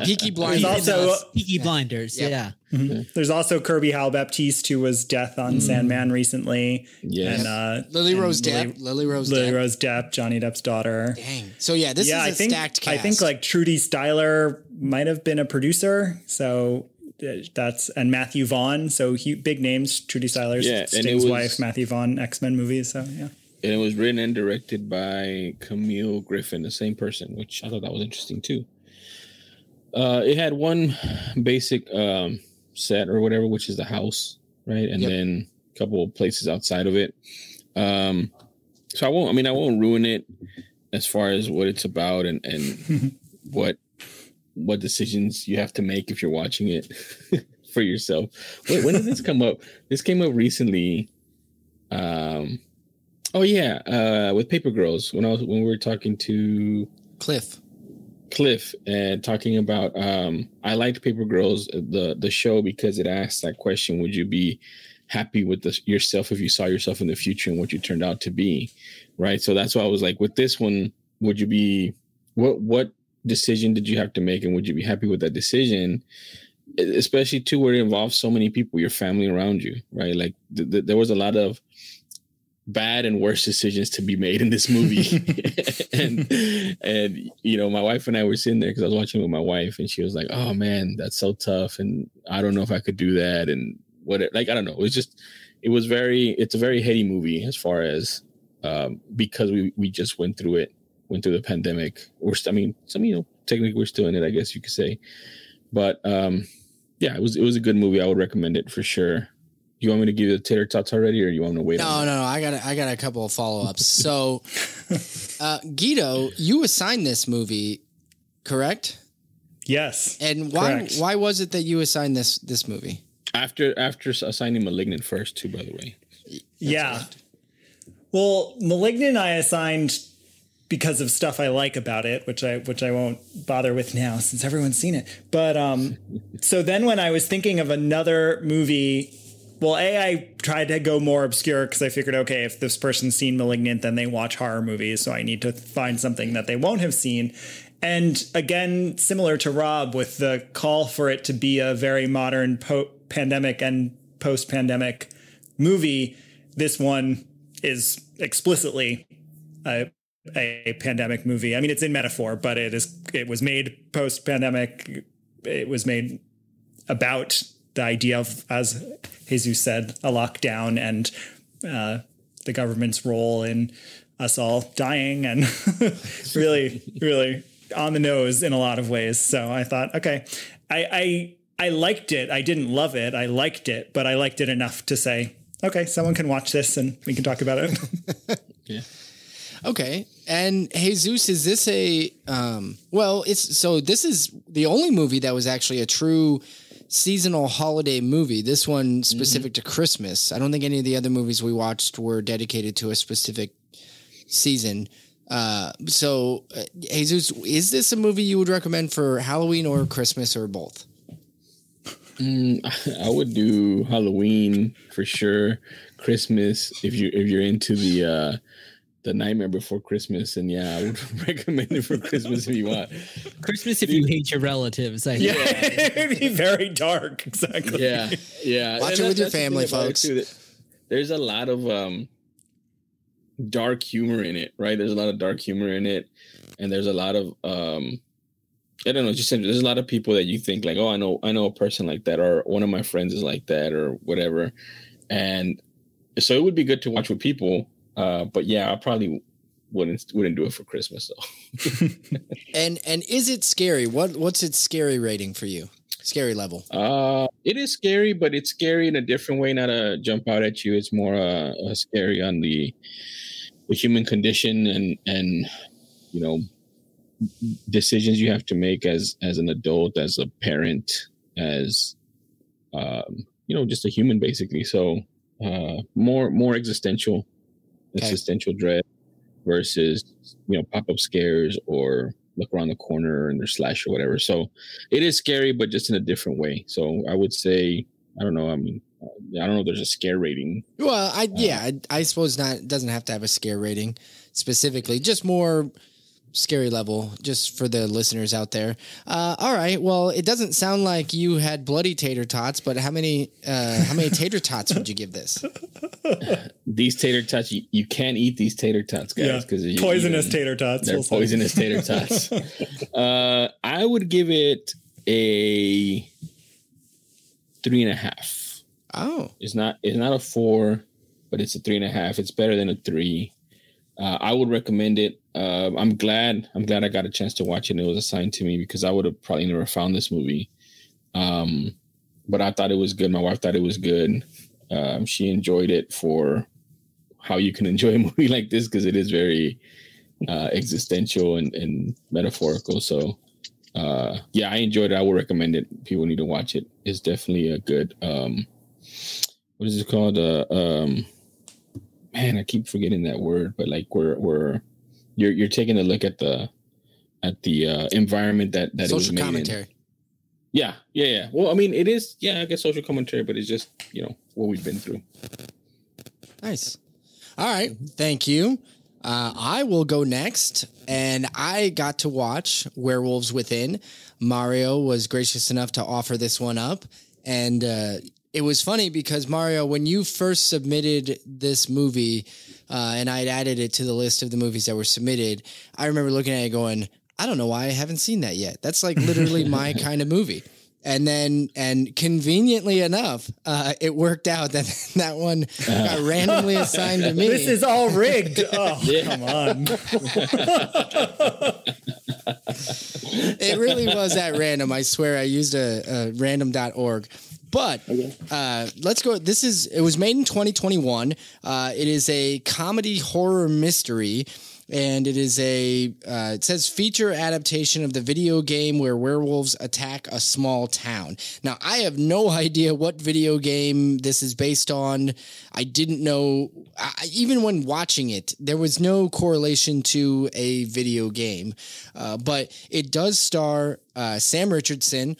Peaky Blinders. Also Peaky Blinders. Yeah. Mm-hmm. There's also Kirby Howell Baptiste, who was Death on Sandman recently. Yes. And Lily Rose Depp, Johnny Depp's daughter. Dang. So yeah, this is a stacked cast. I think like Trudy Styler might have been a producer. So and Matthew Vaughn. So big names. Trudy Styler's Sting's wife, Matthew Vaughn, X-Men movies. So yeah. And it was written and directed by Camille Griffin, the same person, which I thought that was interesting too. It had one basic set or whatever, which is the house, right? And then a couple of places outside of it. So I won't ruin it as far as what it's about and what decisions you have to make if you're watching it for yourself. Wait, when did this come up? This came up recently. With Paper Girls when we were talking to Cliff and talking about I liked Paper Girls the show because it asked that question: would you be happy with yourself if you saw yourself in the future and what you turned out to be, right? So that's why I was like, with this one, would you be what decision did you have to make, and would you be happy with that decision, especially too where it involves so many people, your family around you, right? Like there was a lot of bad and worse decisions to be made in this movie. and you know, my wife and I were sitting there because I was watching with my wife, and she was like, oh man, that's so tough, and I don't know if I could do that, and what I don't know. It's a very heady movie as far as because we just went through the pandemic. Technically we're still in it, I guess you could say, but it was a good movie. I would recommend it for sure. You want me to give you the tater tots already, or you want me to wait? No. I got a couple of follow-ups. So, Guido, you assigned this movie, correct? Yes. And correct. why was it that you assigned this movie? After assigning Malignant first, too, by the way. Yeah. Right. Well, Malignant I assigned because of stuff I like about it, which I won't bother with now since everyone's seen it. But so then when I was thinking of another movie. Well, I tried to go more obscure because I figured, okay, if this person's seen Malignant, then they watch horror movies. So I need to find something that they won't have seen. And again, similar to Rob, with the call for it to be a very modern pandemic and post-pandemic movie, this one is explicitly a pandemic movie. I mean, it's in metaphor, but it was made post-pandemic. It was made about the idea of, as Jesus said, a lockdown and the government's role in us all dying, and really, really on the nose in a lot of ways. So I thought, okay, I liked it. I didn't love it. I liked it, but I liked it enough to say, okay, someone can watch this and we can talk about it. Yeah. Okay. And Jesus, is this this is the only movie that was actually a true seasonal holiday movie. This one specific to Christmas. I don't think any of the other movies we watched were dedicated to a specific season. Jesus, is this a movie you would recommend for Halloween or Christmas or both? I would do Halloween for sure. Christmas, if you're into the Nightmare Before Christmas, and I would recommend it for Christmas if you want. Christmas if you hate your relatives. I think. It'd be very dark. Exactly. Yeah. Watch it with your family, folks. There's a lot of dark humor in it, right? There's a lot of dark humor in it, and there's a lot of I don't know. Just there's a lot of people that you think like, oh, I know a person like that, or one of my friends is like that, or whatever, and so it would be good to watch with people. But I probably wouldn't do it for Christmas though. And is it scary? What's its scary rating for you? Scary level? It is scary, but it's scary in a different way, not a jump out at you. It's more scary on the human condition and you know, decisions you have to make as an adult, as a parent, as just a human basically. So more existential dread versus pop-up scares or look around the corner and there's slash or whatever. So it is scary, but just in a different way. So I would say, I don't know. I mean, I don't know if there's a scare rating. Well, I suppose not. It doesn't have to have a scare rating specifically, just more scary level, just for the listeners out there. All right. Well, it doesn't sound like you had bloody tater tots, but how many tater tots would you give this? These tater tots, you can't eat these tater tots, guys, because poisonous tater tots. They're poisonous tater tots. I would give it a 3.5. Oh, it's not a 4, but it's a 3.5. It's better than a 3. I would recommend it. I'm glad I got a chance to watch it and it was assigned to me, because I would have probably never found this movie. But I thought it was good. My wife thought it was good. She enjoyed it for how you can enjoy a movie like this, because it is very existential and metaphorical. So yeah, I enjoyed it. I would recommend it. People need to watch it. It's definitely a good what is it called? Man, I keep forgetting that word, but like you're taking a look at the environment that it was made commentary. In. Yeah. Well, I mean, it is, I guess social commentary, but it's just, what we've been through. Nice. All right. Thank you. I will go next, and I got to watch Werewolves Within. Mario was gracious enough to offer this one up, and it was funny because, Mario, when you first submitted this movie, and I'd added it to the list of the movies that were submitted, I remember looking at it going, I don't know why I haven't seen that yet. That's like literally my kind of movie. And conveniently enough, it worked out that that one got randomly assigned to me. This is all rigged. Oh, come on. It really was that random. I swear I used a random.org. But let's go. It was made in 2021. It is a comedy horror mystery. And it is it says feature adaptation of the video game where werewolves attack a small town. Now, I have no idea what video game this is based on. I didn't know, even when watching it, there was no correlation to a video game. But it does star Sam Richardson,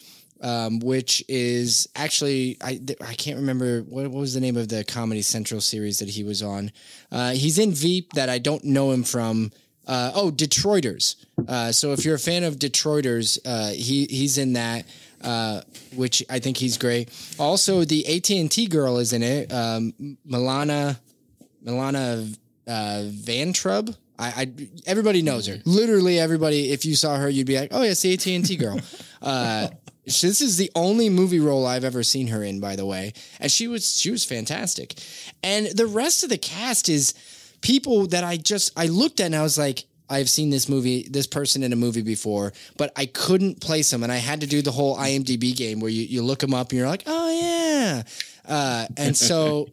which is actually, I can't remember, what was the name of the Comedy Central series that he was on? He's in Veep that I don't know him from. Detroiters. So if you're a fan of Detroiters, he's in that, which I think he's great. Also, the AT&T girl is in it. Milana Vantrub. Everybody knows her. Literally everybody. If you saw her, you'd be like, oh, yeah, it's the AT&T girl. This is the only movie role I've ever seen her in, by the way. And she was fantastic. And the rest of the cast is people that I looked at and I was like, I've seen this person in a movie before, but I couldn't place them. And I had to do the whole IMDb game where you look them up and you're like, oh yeah. And so,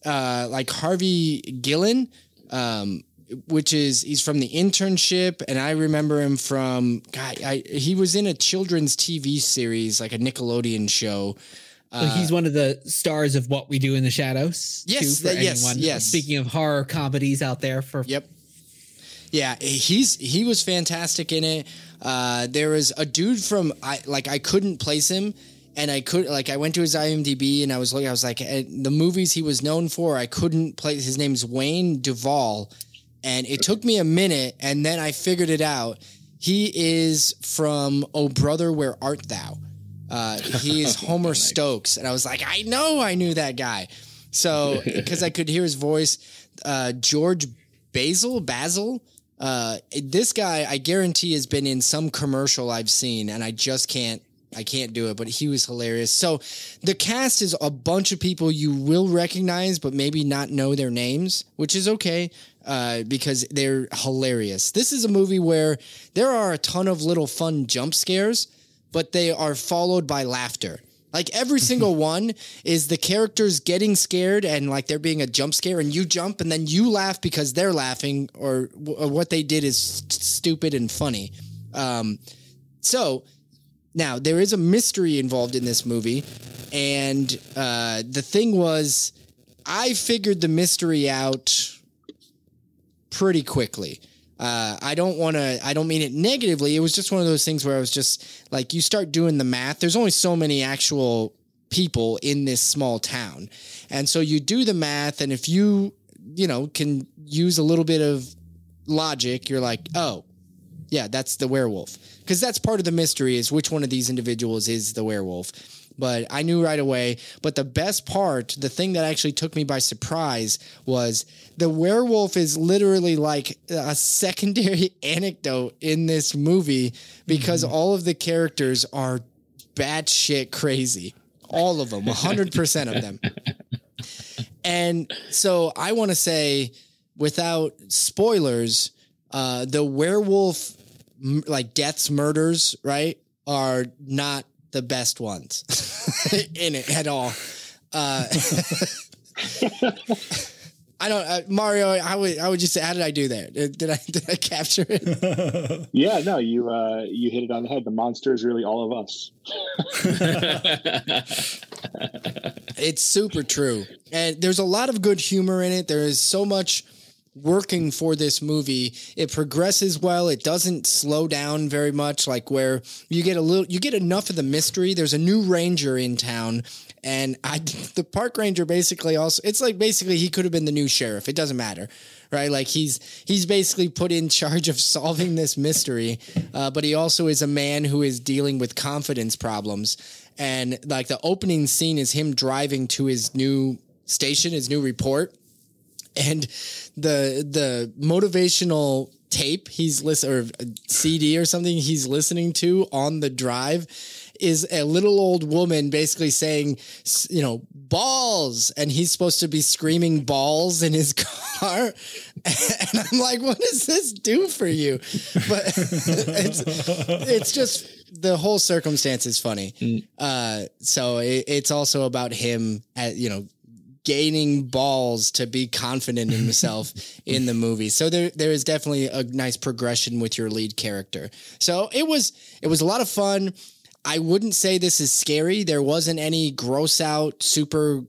like Harvey Gillen, he's from The Internship, and I remember him from he was in a children's TV series, like a Nickelodeon show. So he's one of the stars of What We Do in the Shadows. Yes, too, for anyone. Yes. Speaking of horror comedies out there, Yep. Yeah, he was fantastic in it. There was a dude from I couldn't place him. And I went to his IMDb and I was like, the movies he was known for, I couldn't place. His name's Wayne Duvall. And it took me a minute, and then I figured it out. He is from Oh Brother, Where Art Thou? He is Homer Stokes. And I was like, I knew that guy. So, because I could hear his voice. George Basil? This guy, I guarantee, has been in some commercial I've seen, and I can't do it, but he was hilarious. So the cast is a bunch of people you will recognize, but maybe not know their names, which is okay, because they're hilarious. This is a movie where there are a ton of little fun jump scares, but they are followed by laughter. Like every single one is the characters getting scared and like there being a jump scare, and you jump and then you laugh because they're laughing, or what they did is stupid and funny. So now there is a mystery involved in this movie, and the thing was, I figured the mystery out pretty quickly. I don't mean it negatively. It was just one of those things where I was just like, you start doing the math. There's only so many actual people in this small town. And so you do the math. And if you can use a little bit of logic, you're like, oh yeah, that's the werewolf. Because that's part of the mystery, is which one of these individuals is the werewolf. But I knew right away. But the best part, the thing that actually took me by surprise, was the werewolf is literally like a secondary anecdote in this movie, because all of the characters are batshit crazy. All of them, 100% of them. And so I want to say, without spoilers, the werewolf like deaths, murders, right, are not the best ones in it at all. I don't, Mario. How would you say? How did I do there? Did I capture it? Yeah, no, you hit it on the head. The monster is really all of us. It's super true, and there's a lot of good humor in it. There is so much working for this movie. It progresses well. It doesn't slow down very much. Like where you get enough of the mystery. There's a new ranger in town. And the park ranger basically also, it's like basically he could have been the new sheriff. It doesn't matter, right? Like he's basically put in charge of solving this mystery, but he also is a man who is dealing with confidence problems. And like the opening scene is him driving to his new station, his new report, and the motivational tape or CD or something he's listening to on the drive is a little old woman basically saying, you know, balls. And he's supposed to be screaming balls in his car. And I'm like, what does this do for you? But it's just the whole circumstance is funny. So it's also about him, gaining balls to be confident in himself in the movie. So there is definitely a nice progression with your lead character. So it was a lot of fun. I wouldn't say this is scary. There wasn't any gross out super.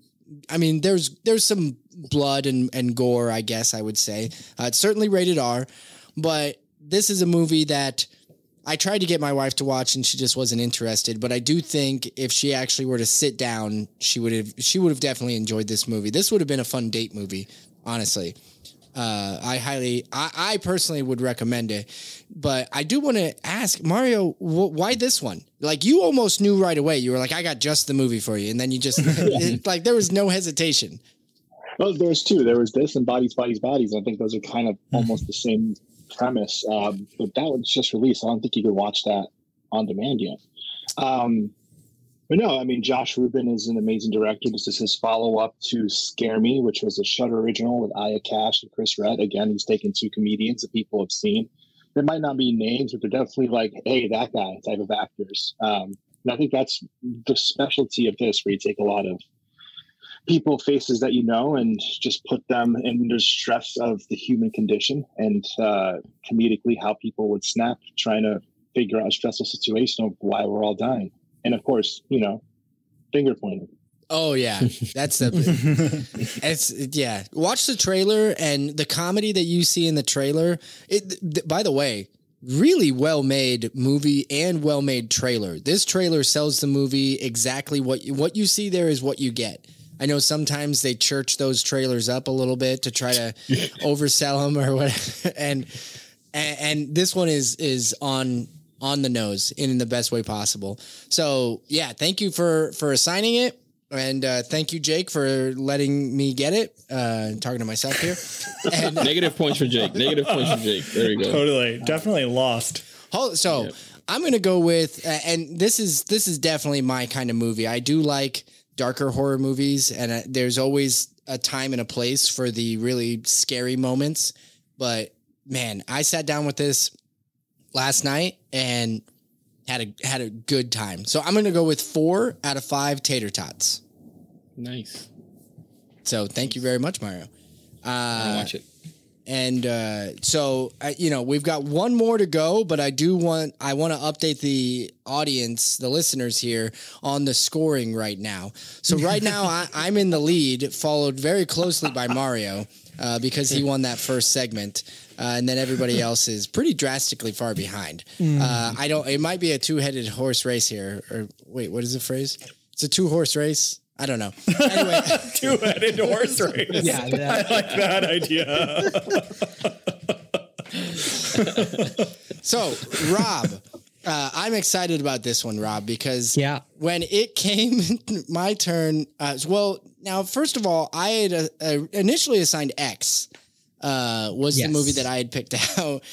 I mean, there's some blood and gore, I guess I would say. It's certainly rated R, but this is a movie that I tried to get my wife to watch and she just wasn't interested. But I do think if she actually were to sit down, she would have definitely enjoyed this movie. This would have been a fun date movie, honestly. I personally would recommend it, but I do want to ask Mario, why this one? Like you almost knew right away. You were like, I got just the movie for you. And then you just like, there was no hesitation. Well, there's two, there was this and Bodies, Bodies, Bodies. I think those are kind of almost the same premise. But that was just released. I don't think you could watch that on demand yet. But no, I mean, Josh Rubin is an amazing director. This is his follow-up to Scare Me, which was a Shudder original with Aya Cash and Chris Redd. Again, he's taken two comedians that people have seen. There might not be names, but they're definitely like, hey, that guy type of actors. And I think that's the specialty of this, where you take a lot of people, faces that you know, and just put them in the stress of the human condition and comedically how people would snap trying to figure out a stressful situation of why we're all dying. And of course, finger pointing. Oh yeah, that's yeah. Watch the trailer and the comedy that you see in the trailer. By the way, really well made movie and well made trailer. This trailer sells the movie exactly what you see there is what you get. I know sometimes they church those trailers up a little bit to try to oversell them or whatever, and this one is on the nose in the best way possible. So yeah, thank you for assigning it. And thank you, Jake, for letting me get it. Talking to myself here. And, Negative points for Jake. There we go. Totally. Definitely lost. So yep. I'm going to go with, and this is definitely my kind of movie. I do like darker horror movies, and there's always a time and a place for the really scary moments. But man, I sat down with this last night and had a good time. So I'm going to go with 4 out of 5 tater tots. Nice. So thank you very much, Mario. I'll watch it. And so we've got one more to go, but I want to update the audience, the listeners here, on the scoring right now. So right now I'm in the lead, followed very closely by Mario because he won that first segment. And then everybody else is pretty drastically far behind. It might be a 2-headed horse race here. Or wait, what is the phrase? It's a 2-horse race. I don't know. Anyway, 2-headed horse race. Yeah, I like that idea. So, Rob, I'm excited about this one, Rob, because when it came my turn, now, first of all, I had initially assigned X. Was the movie that I had picked out.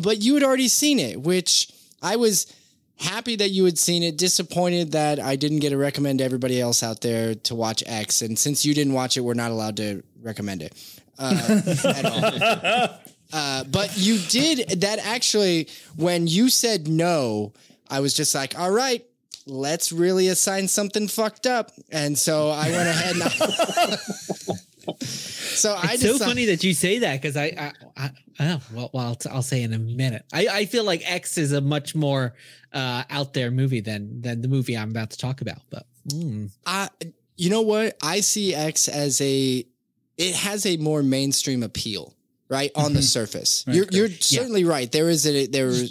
But you had already seen it, which I was happy that you had seen it, disappointed that I didn't get to recommend everybody else out there to watch X. And since you didn't watch it, we're not allowed to recommend it. at all. But you did that actually. When you said no, I was just like, all right, let's really assign something fucked up. And so I went ahead and it's so funny that you say that, because I'll say in a minute. I feel like X is a much more out there movie than the movie I'm about to talk about. But you know what? I see X as it has a more mainstream appeal, right? On the surface. Right, you're certainly right. There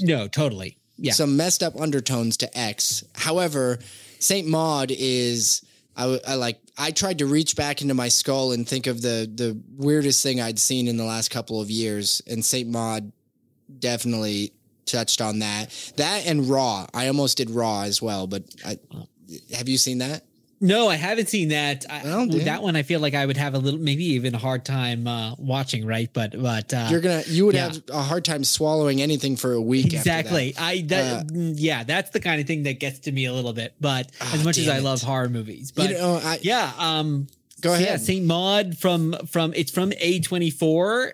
no, totally. Yeah. Some messed up undertones to X. However, Saint Maud is I tried to reach back into my skull and think of the weirdest thing I'd seen in the last couple of years, and Saint Maud definitely touched on that. That and Raw. I almost did Raw as well, but have you seen that? No, I haven't seen that. That one, I feel like I would have a little, maybe even a hard time watching. Right, but you would have a hard time swallowing anything for a week. Exactly. After that. That's the kind of thing that gets to me a little bit. But as much as I love horror movies, but go ahead. Yeah, Saint Maud from A24,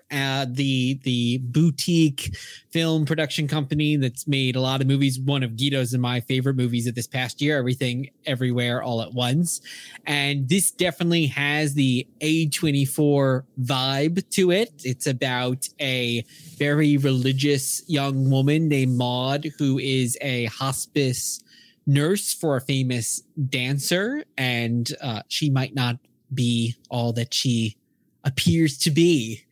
the boutique film production company that's made a lot of movies. One of Guido's and my favorite movies of this past year, Everything Everywhere All at Once. And this definitely has the A24 vibe to it. It's about a very religious young woman named Maud, who is a hospice nurse for a famous dancer, and she might not be all that she appears to be.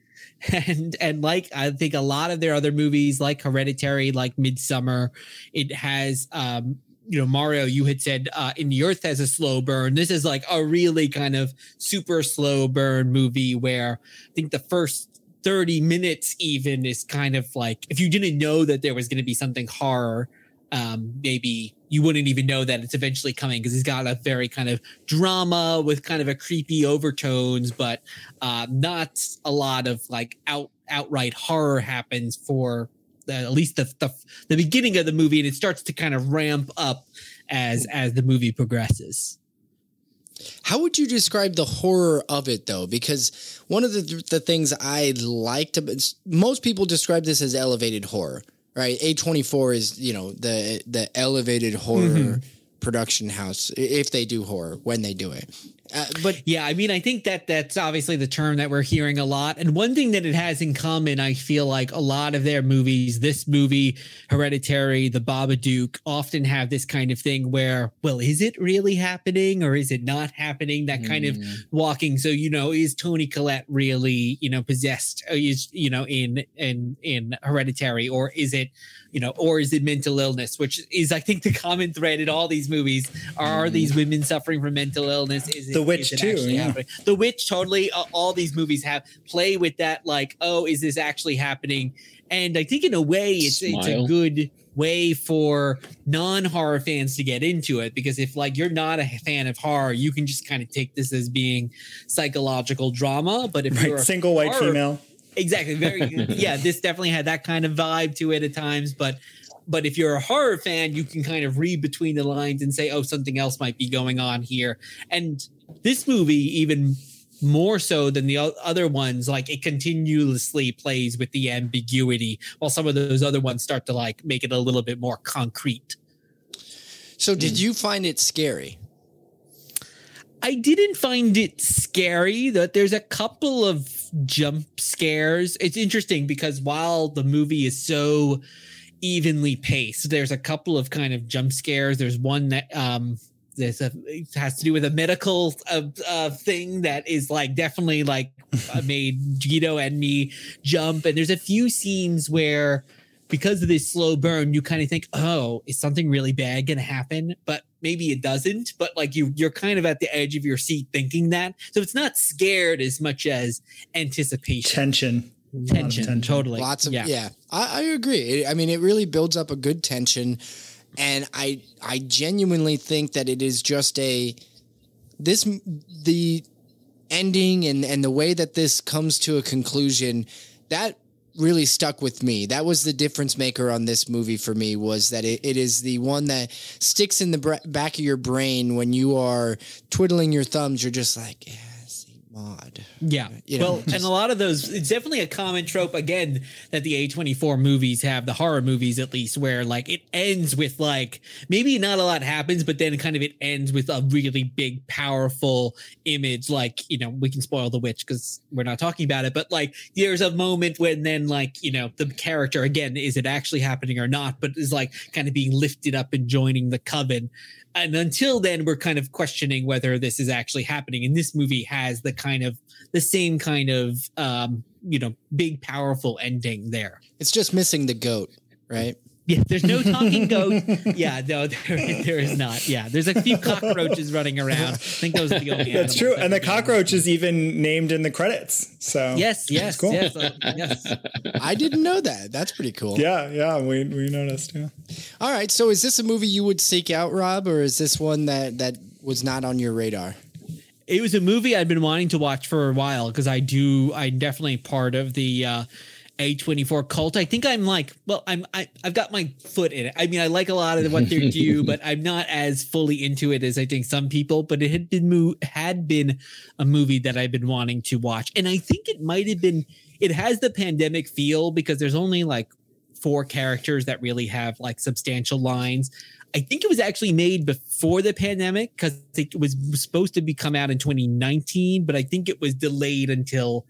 And like, I think a lot of their other movies, like Hereditary, like Midsummer, it has, Mario, you had said In the Earth has a slow burn. This is like a really kind of super slow burn movie where I think the first 30 minutes even is kind of like, if you didn't know that there was going to be something horror, maybe you wouldn't even know that it's eventually coming, because it's got a very kind of drama with kind of a creepy overtones, but not a lot of like outright horror happens for at least the beginning of the movie, and it starts to kind of ramp up as the movie progresses. How would you describe the horror of it, though? Because one of the things I liked about, most people describe this as elevated horror. Right, A24 is the elevated horror production house, if they do horror, when they do it. But yeah, I mean, I think that's obviously the term that we're hearing a lot. And one thing that it has in common, I feel like a lot of their movies, this movie, Hereditary, The Babadook, often have this kind of thing where, well, is it really happening or is it not happening? That kind of walking. So, is Toni Collette really, possessed? Is in Hereditary, or is it? Or is it mental illness, which is, I think, the common thread in all these movies. Are these women suffering from mental illness? Is it The Witch too? Yeah. The Witch, totally. All these movies play with that, like, oh, is this actually happening? And I think in a way, it's a good way for non-horror fans to get into it, because if like you're not a fan of horror, you can just kind of take this as being psychological drama. But if you're a single white female. Exactly. Very yeah, this definitely had that kind of vibe to it at times, but if you're a horror fan, you can kind of read between the lines and say, oh, something else might be going on here. And this movie, even more so than the other ones, like it continuously plays with the ambiguity, while some of those other ones start to like make it a little bit more concrete. So did you find it scary? I didn't find it scary. That there's a couple of jump scares. It's interesting because while the movie is so evenly paced, there's a couple of kind of jump scares. There's one that it has to do with a medical thing that is like definitely like made Guido and me jump. And there's a few scenes where, because of this slow burn, you kind of think, oh, is something really bad going to happen? But maybe it doesn't. But like you're kind of at the edge of your seat thinking that. So it's not scared as much as anticipation. Tension. Totally. Lots of, yeah. I agree. I mean, it really builds up a good tension. And I genuinely think that it is just the ending and the way that this comes to a conclusion, that really stuck with me. That was the difference maker on this movie for me, was that it is the one that sticks in the back of your brain when you are twiddling your thumbs. You're just like, yeah, see, mod. Yeah. Well, and a lot of those, it's definitely a common trope, again, that the A24 movies have, the horror movies at least, where like it ends with like, maybe not a lot happens, but then kind of it ends with a really big, powerful image. Like, we can spoil the witch because we're not talking about it, but like there's a moment when then like, the character, again, is it actually happening or not, but is like kind of being lifted up and joining the coven. And until then, we're kind of questioning whether this is actually happening. And this movie has the same kind of, big, powerful ending there. It's just missing the goat, right? Yeah, there's no talking goat. Yeah, no, there is not. Yeah, there's a few cockroaches running around. I think those are the only. That's true, and the cockroach is even named in the credits. So yes, cool. Yes. I didn't know that. That's pretty cool. Yeah, we noticed. Yeah. All right, so is this a movie you would seek out, Rob, or is this one that was not on your radar? It was a movie I'd been wanting to watch for a while because I'm definitely part of the A24 cult. I think I'm like, well, I've got my foot in it. I mean, I like a lot of what they do, but I'm not as fully into it as I think some people. But it had been a movie that I've been wanting to watch, and I think it might have been. It has the pandemic feel because there's only like 4 characters that really have like substantial lines. I think it was actually made before the pandemic because it was supposed to come out in 2019, but I think it was delayed until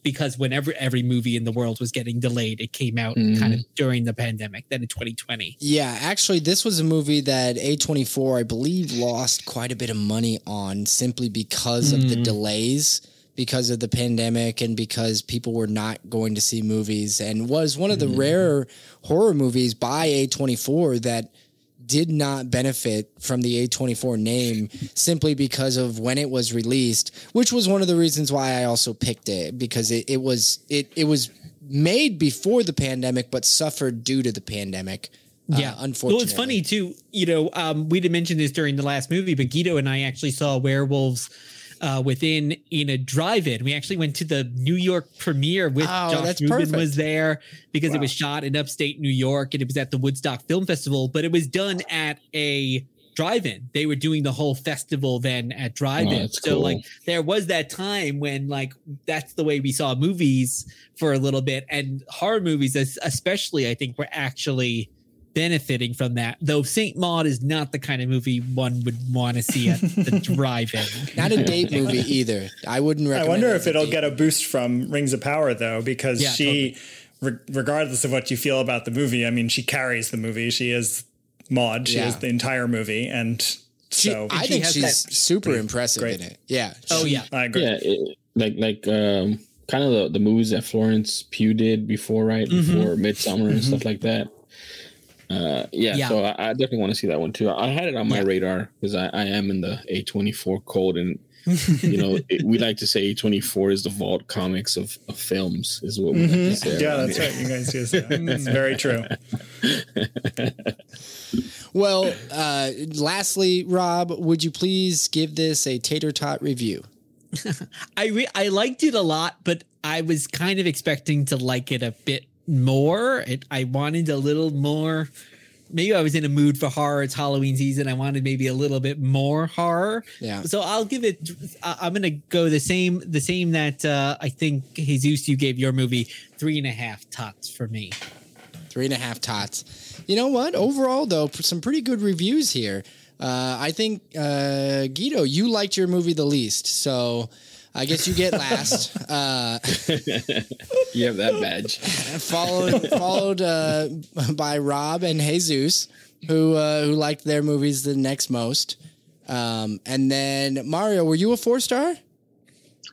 because whenever every movie in the world was getting delayed, it came out kind of during the pandemic, then in 2020. Yeah, actually, this was a movie that A24, I believe, lost quite a bit of money on simply because of the delays, because of the pandemic, and because people were not going to see movies, and was one of the rare horror movies by A24 that did not benefit from the A24 name simply because of when it was released, which was one of the reasons why I also picked it, because it was made before the pandemic, but suffered due to the pandemic. Unfortunately. Well, it's funny too, we didn't mention this during the last movie, but Guido and I actually saw Werewolves in a drive-in. We actually went to the New York premiere with Josh Rubin was there because it was shot in upstate New York and it was at the Woodstock Film Festival, but it was done at a drive-in. They were doing the whole festival then at drive-in. So cool. Like there was that time when like that's the way we saw movies for a little bit, and horror movies especially I think were actually benefiting from that, though Saint Maud is not the kind of movie one would want to see at the drive-in. Not a date movie either. I wouldn't recommend. I wonder if it'll get a boost from Rings of Power though, because regardless of what you feel about the movie, I mean, she carries the movie. She is Maud. She is the entire movie, and so I think she's super impressive in it. Yeah. I agree. Yeah, kind of the movies that Florence Pugh did before, right? Before Midsommar and stuff like that. So I definitely want to see that one too. I had it on my radar because I am in the A24 cult, and we like to say A24 is the vault comics of films, is what we like to say. Yeah, that's right. You guys do say that. That's very true. Well, lastly, Rob, would you please give this a tater tot review? I liked it a lot, but I was kind of expecting to like it a bit more. I wanted a little more. Maybe I was in a mood for horror. It's Halloween season. I wanted maybe a little bit more horror. Yeah. So I'll give it. I'm gonna go the same that I think Jesus, you gave your movie 3.5 tots for me. 3.5 tots. You know what? Overall, though, some pretty good reviews here. I think Guido, you liked your movie the least, so I guess you get last. You have that badge. Followed by Rob and Jesus, who liked their movies the next most. And then Mario, were you a 4-star?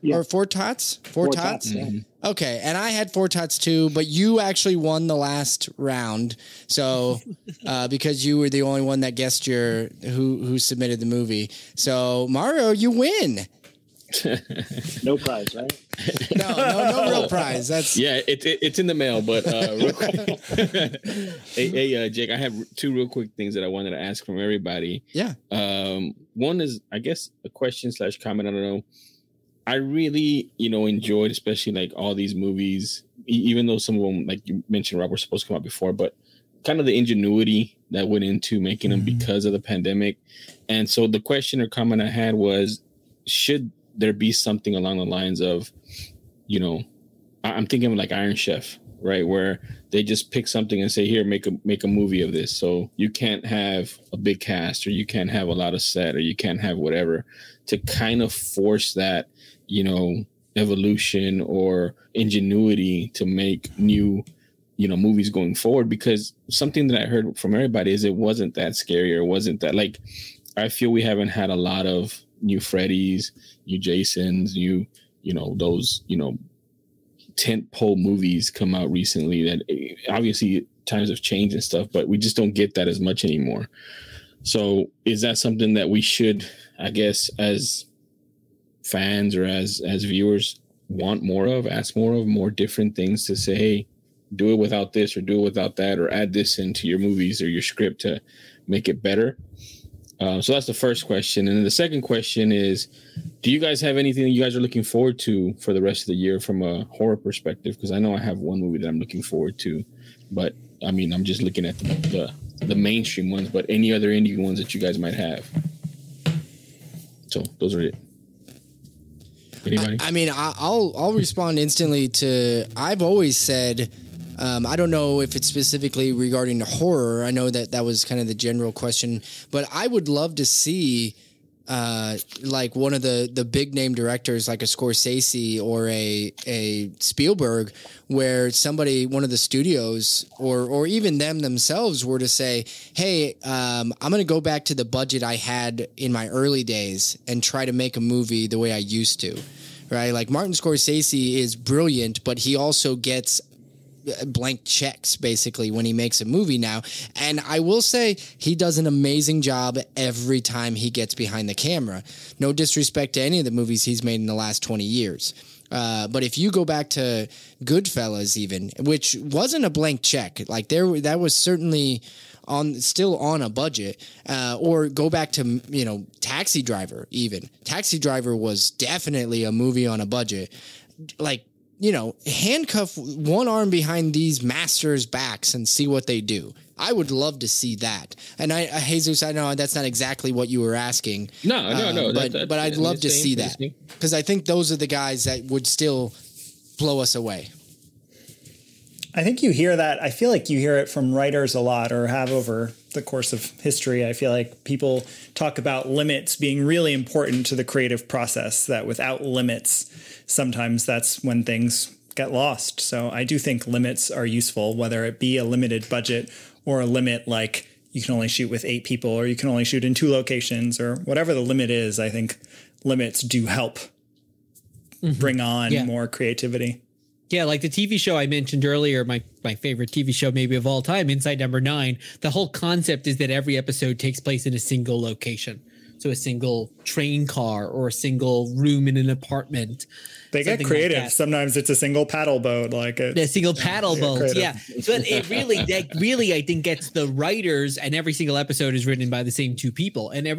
Yeah. Or 4 tots? 4 tots? Yeah. Okay, and I had 4 tots too, but you actually won the last round. So because you were the only one that guessed who submitted the movie. So Mario, you win. No prize, right? No real prize. That's it's in the mail. But real quick. hey, Jake, I have 2 real quick things that I wanted to ask from everybody. Yeah. One is, I guess, a question / comment. I don't know. I really, enjoyed, especially like all these movies, even though some of them, like you mentioned, Rob, were supposed to come out before, but kind of the ingenuity that went into making them because of the pandemic. And so the question or comment I had was, should there be something along the lines of, you know, I'm thinking of like Iron Chef, right? Where they just pick something and say, here, make a movie of this. So you can't have a big cast, or you can't have a lot of set, or you can't have whatever, to kind of force that, you know, evolution or ingenuity to make new, you know, movies going forward. Because something that I heard from everybody is it wasn't that scary, or it wasn't that, like, I feel we haven't had a lot of new Freddys, new Jasons, you know, those, you know, tent pole movies come out recently that obviously times have changed and stuff, but we just don't get that as much anymore. So is that something that we should, I guess, as fans or as viewers want more of, ask more of, more different things to say, hey, do it without this or do it without that, or add this into your movies or your script to make it better? So that's the first question. And then the second question is, do you guys have anything that you guys are looking forward to for the rest of the year from a horror perspective? Because I know I have one movie that I'm looking forward to, but I mean, I'm just looking at the mainstream ones, but any other indie ones that you guys might have. So those are it. Anybody? I mean, I'll respond instantly to, I've always said, I don't know if it's specifically regarding the horror. I know that was kind of the general question, but I would love to see like one of the big name directors, like a Scorsese or a Spielberg, where somebody, one of the studios or even them themselves were to say, hey, I'm going to go back to the budget I had in my early days and try to make a movie the way I used to, right? Like Martin Scorsese is brilliant, but he also gets blank checks basically when he makes a movie now. And I will say he does an amazing job every time he gets behind the camera. No disrespect to any of the movies he's made in the last 20 years. But if you go back to Goodfellas even, which wasn't a blank check, like that was certainly still on a budget, or go back to, you know, Taxi Driver even. Taxi Driver was definitely a movie on a budget. Like, you know, handcuff one arm behind these masters' backs and see what they do. I would love to see that. And Jesus, I know that's not exactly what you were asking. No. But I'd love to see that, because I think those are the guys that would still blow us away. I think you hear that. I feel like you hear it from writers a lot, or have over the course of history. I feel like people talk about limits being really important to the creative process, that without limits, sometimes that's when things get lost. So I do think limits are useful, whether it be a limited budget or a limit like you can only shoot with 8 people, or you can only shoot in 2 locations, or whatever the limit is. I think limits do help bring on more creativity. Yeah, like the TV show I mentioned earlier, my favorite TV show maybe of all time, Inside Number 9, the whole concept is that every episode takes place in a single location. So a single train car or a single room in an apartment. They get creative. Like sometimes it's a single paddle boat, like a single paddle boat. Yeah. But it really, I think, gets the writers, and every single episode is written by the same 2 people. And I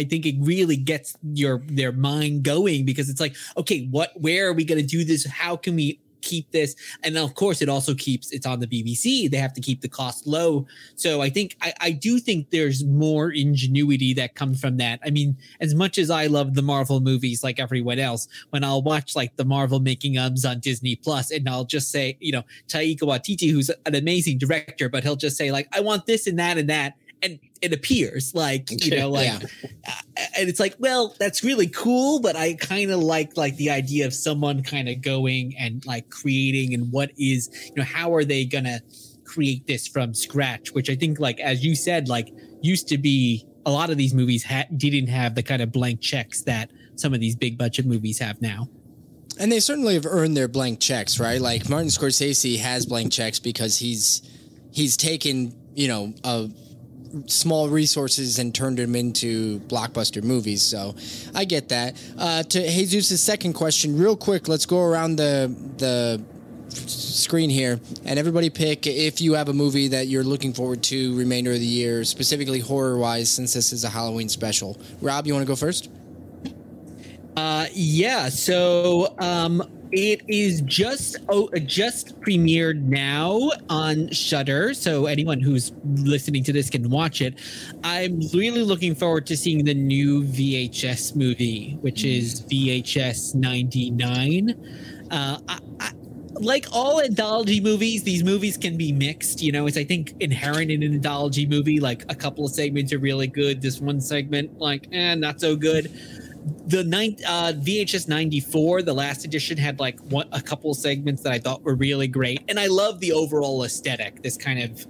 think it really gets their mind going, because it's like, okay, where are we going to do this? How can we keep this? And of course it also it's on the BBC. They have to keep the cost low. So I think I do think there's more ingenuity that comes from that. I mean, as much as I love the Marvel movies like everyone else, when I'll watch like the Marvel making ofs on Disney Plus, and I'll just say, you know, Taika Waititi, who's an amazing director, but he'll just say like, I want this and that and that. And it appears like, you know, like, and it's like, well, that's really cool, but I kind of like the idea of someone kind of going and like creating, and what is, you know, how are they going to create this from scratch? Which I think, like, as you said, like used to be a lot of these movies didn't have the kind of blank checks that some of these big budget movies have now. And they certainly have earned their blank checks, right? Like Martin Scorsese has blank checks because he's taken, you know, small resources and turned them into blockbuster movies. So I get that. To Jesus' second question, real quick, let's go around the screen here and everybody pick if you have a movie that you're looking forward to remainder of the year, specifically horror wise, since this is a Halloween special. Rob, you want to go first? Yeah. So It is just premiered now on Shudder, so anyone who's listening to this can watch it. I'm really looking forward to seeing the new VHS movie, which is VHS 99. Like all anthology movies, these movies can be mixed. You know, it's, I think, inherent in an anthology movie. Like, a couple of segments are really good. This one segment, like, not so good. The VHS 94, the last edition, had like a couple of segments that I thought were really great. And I love the overall aesthetic, this kind of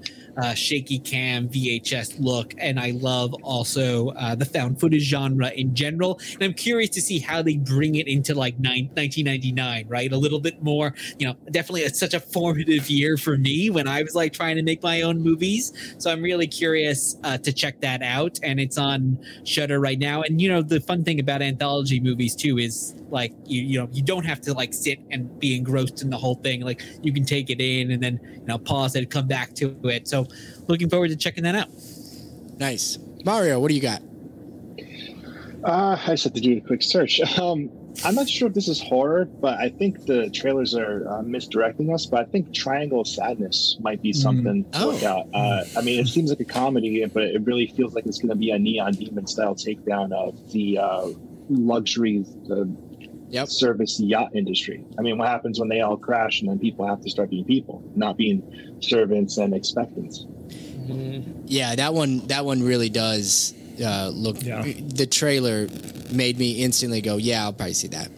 shaky cam VHS look. And I love also the found footage genre in general. And I'm curious to see how they bring it into like 1999, right? A little bit more, you know, definitely such a formative year for me when I was like trying to make my own movies. So I'm really curious to check that out. And it's on Shudder right now. And, you know, the fun thing about anthology movies too is like, you know, you don't have to like sit and be engrossed in the whole thing. Like, you can take it in and then, you know, pause it, come back to it. So looking forward to checking that out. Nice. Mario, what do you got? I just have to do a quick search. I'm not sure if this is horror, but I think the trailers are misdirecting us. But I think Triangle of Sadness might be something to look out. I mean, it seems like a comedy, but it really feels like it's going to be a Neon Demon style takedown of the luxury service yacht industry. I mean, what happens when they all crash and then people have to start being people, not being servants and expectants? Yeah, that one really does look. Yeah. The trailer made me instantly go, "Yeah, I'll probably see that."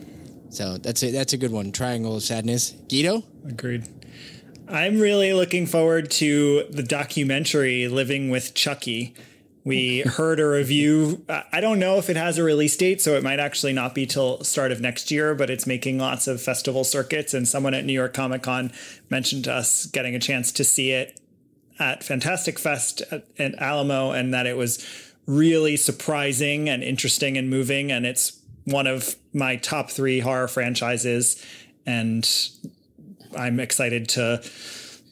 So that's a good one. Triangle of Sadness. Guido? Agreed. I'm really looking forward to the documentary Living with Chucky. We heard a review. I don't know if it has a release date, so it might actually not be till start of next year, but it's making lots of festival circuits. And someone at New York Comic Con mentioned to us getting a chance to see it at Fantastic Fest at Alamo, and that it was really surprising and interesting and moving. And it's one of my top 3 horror franchises. And I'm excited to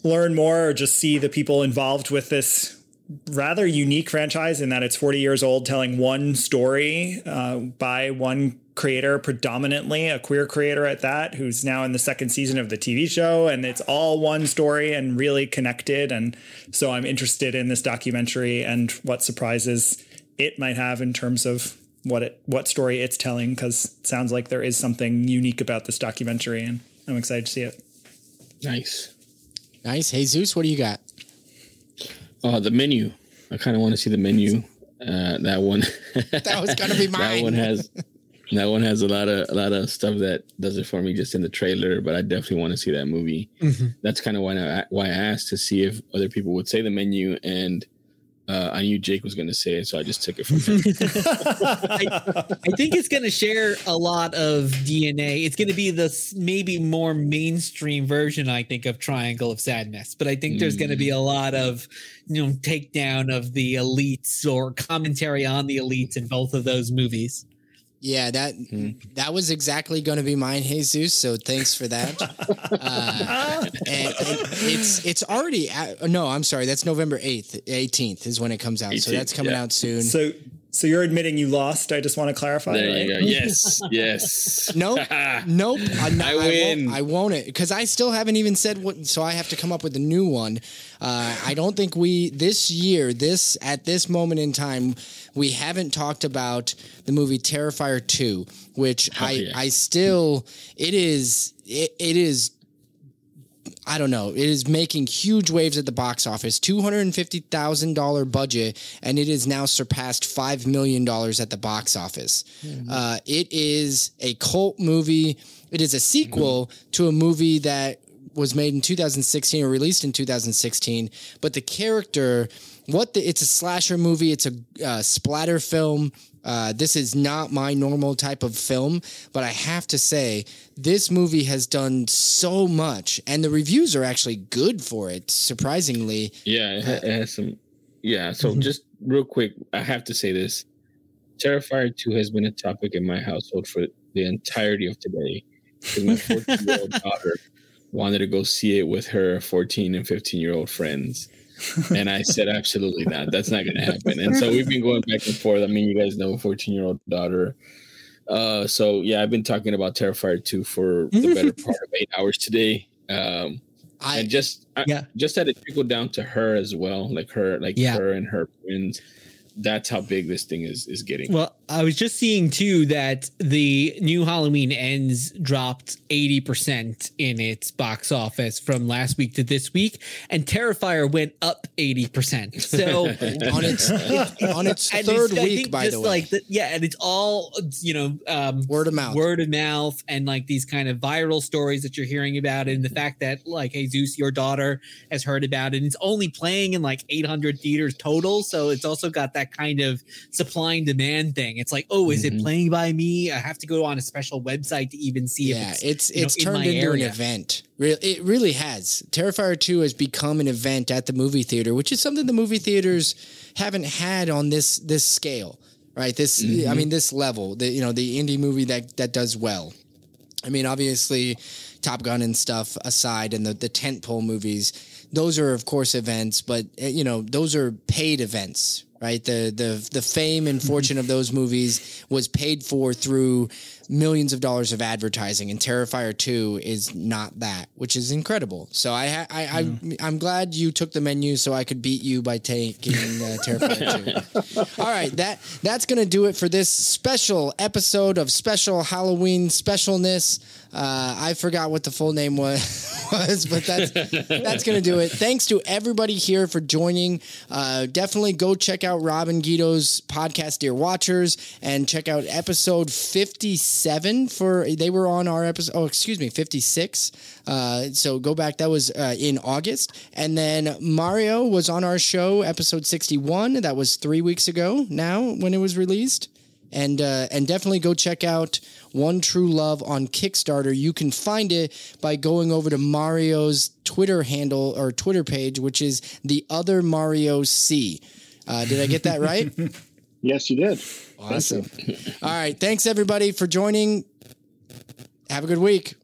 learn more or just see the people involved with this rather unique franchise in that it's 40 years old, telling one story by one creator, predominantly a queer creator at that, who's now in the 2nd season of the TV show. And it's all one story and really connected. And so I'm interested in this documentary and what surprises it might have in terms of what story it's telling, because it sounds like there is something unique about this documentary, and I'm excited to see it. Nice. Jesus, what do you got? The Menu. I kind of want to see The Menu. That one. That was gonna be mine. That one has a lot of stuff that does it for me just in the trailer, but I definitely want to see that movie. Mm-hmm. That's kind of why I asked to see if other people would say The Menu, and I knew Jake was going to say it, so I just took it from him. I think it's going to share a lot of DNA. It's going to be this maybe more mainstream version, I think, of Triangle of Sadness. But I think there's going to be a lot of, you know, takedown of the elites or commentary on the elites in both of those movies. Yeah, that was exactly going to be mine, Jesus. So thanks for that. And it's already no, I'm sorry. That's November 18th is when it comes out. 18th, so that's coming out soon. So you're admitting you lost. I just want to clarify. There you go. Yes. Nope. I win. I won't it because I still haven't even said what. So I have to come up with a new one. I don't think this year at this moment in time, we haven't talked about the movie Terrifier 2, which I still it is. I don't know. It is making huge waves at the box office. $250,000 budget, and it has now surpassed $5 million at the box office. Mm-hmm. It is a cult movie. It is a sequel to a movie that was made in 2016 or released in 2016. But the character, it's a slasher movie. It's a splatter film. This is not my normal type of film, but I have to say this movie has done so much, and the reviews are actually good for it, surprisingly. Yeah, it has some. Yeah, so just real quick, I have to say this. Terrifier 2 has been a topic in my household for the entirety of today, because my 14-year-old daughter wanted to go see it with her 14 and 15-year-old friends. And I said, absolutely not. That's not going to happen. And so we've been going back and forth. I mean, you guys know a 14-year-old daughter. So yeah, I've been talking about Terrifier 2 for the better part of 8 hours today. I just had it trickle down to her as well, her and her friends. That's how big this thing is getting. Well, I was just seeing too that the new Halloween Ends dropped 80% in its box office from last week to this week, and Terrifier went up 80%. So on its third week, by the way, and it's all word of mouth, and like these kind of viral stories that you're hearing about, and the fact that like Jesus, your daughter, has heard about it, and it's only playing in like 800 theaters total. So it's also got that kind of supply and demand thing. It's like, oh, is it playing by me? I have to go on a special website to even see if it's turned into an event. It really has. Terrifier 2 has become an event at the movie theater, which is something the movie theaters haven't had on this scale, right? This this level, the indie movie that does well. I mean, obviously, Top Gun and stuff aside, and the tentpole movies, those are of course events, but those are paid events. Right, the fame and fortune of those movies was paid for through millions of dollars of advertising, and Terrifier 2 is not that, which is incredible. So I'm glad you took the menu so I could beat you by taking Terrifier 2. All right, that's gonna do it for this special episode of Special Halloween Specialness. I forgot what the full name was, but that's going to do it. Thanks to everybody here for joining. Definitely go check out Rob and Guido's podcast, Dear Watchers, and check out episode 57 they were on our episode. 56. So go back. That was in August. And then Mario was on our show, episode 61. That was 3 weeks ago now when it was released. And definitely go check out One True Love on Kickstarter. You can find it by going over to Mario's Twitter handle or Twitter page, which is The Other Mario C. Did I get that right? Yes, you did. Awesome. All right. Thanks, everybody, for joining. Have a good week.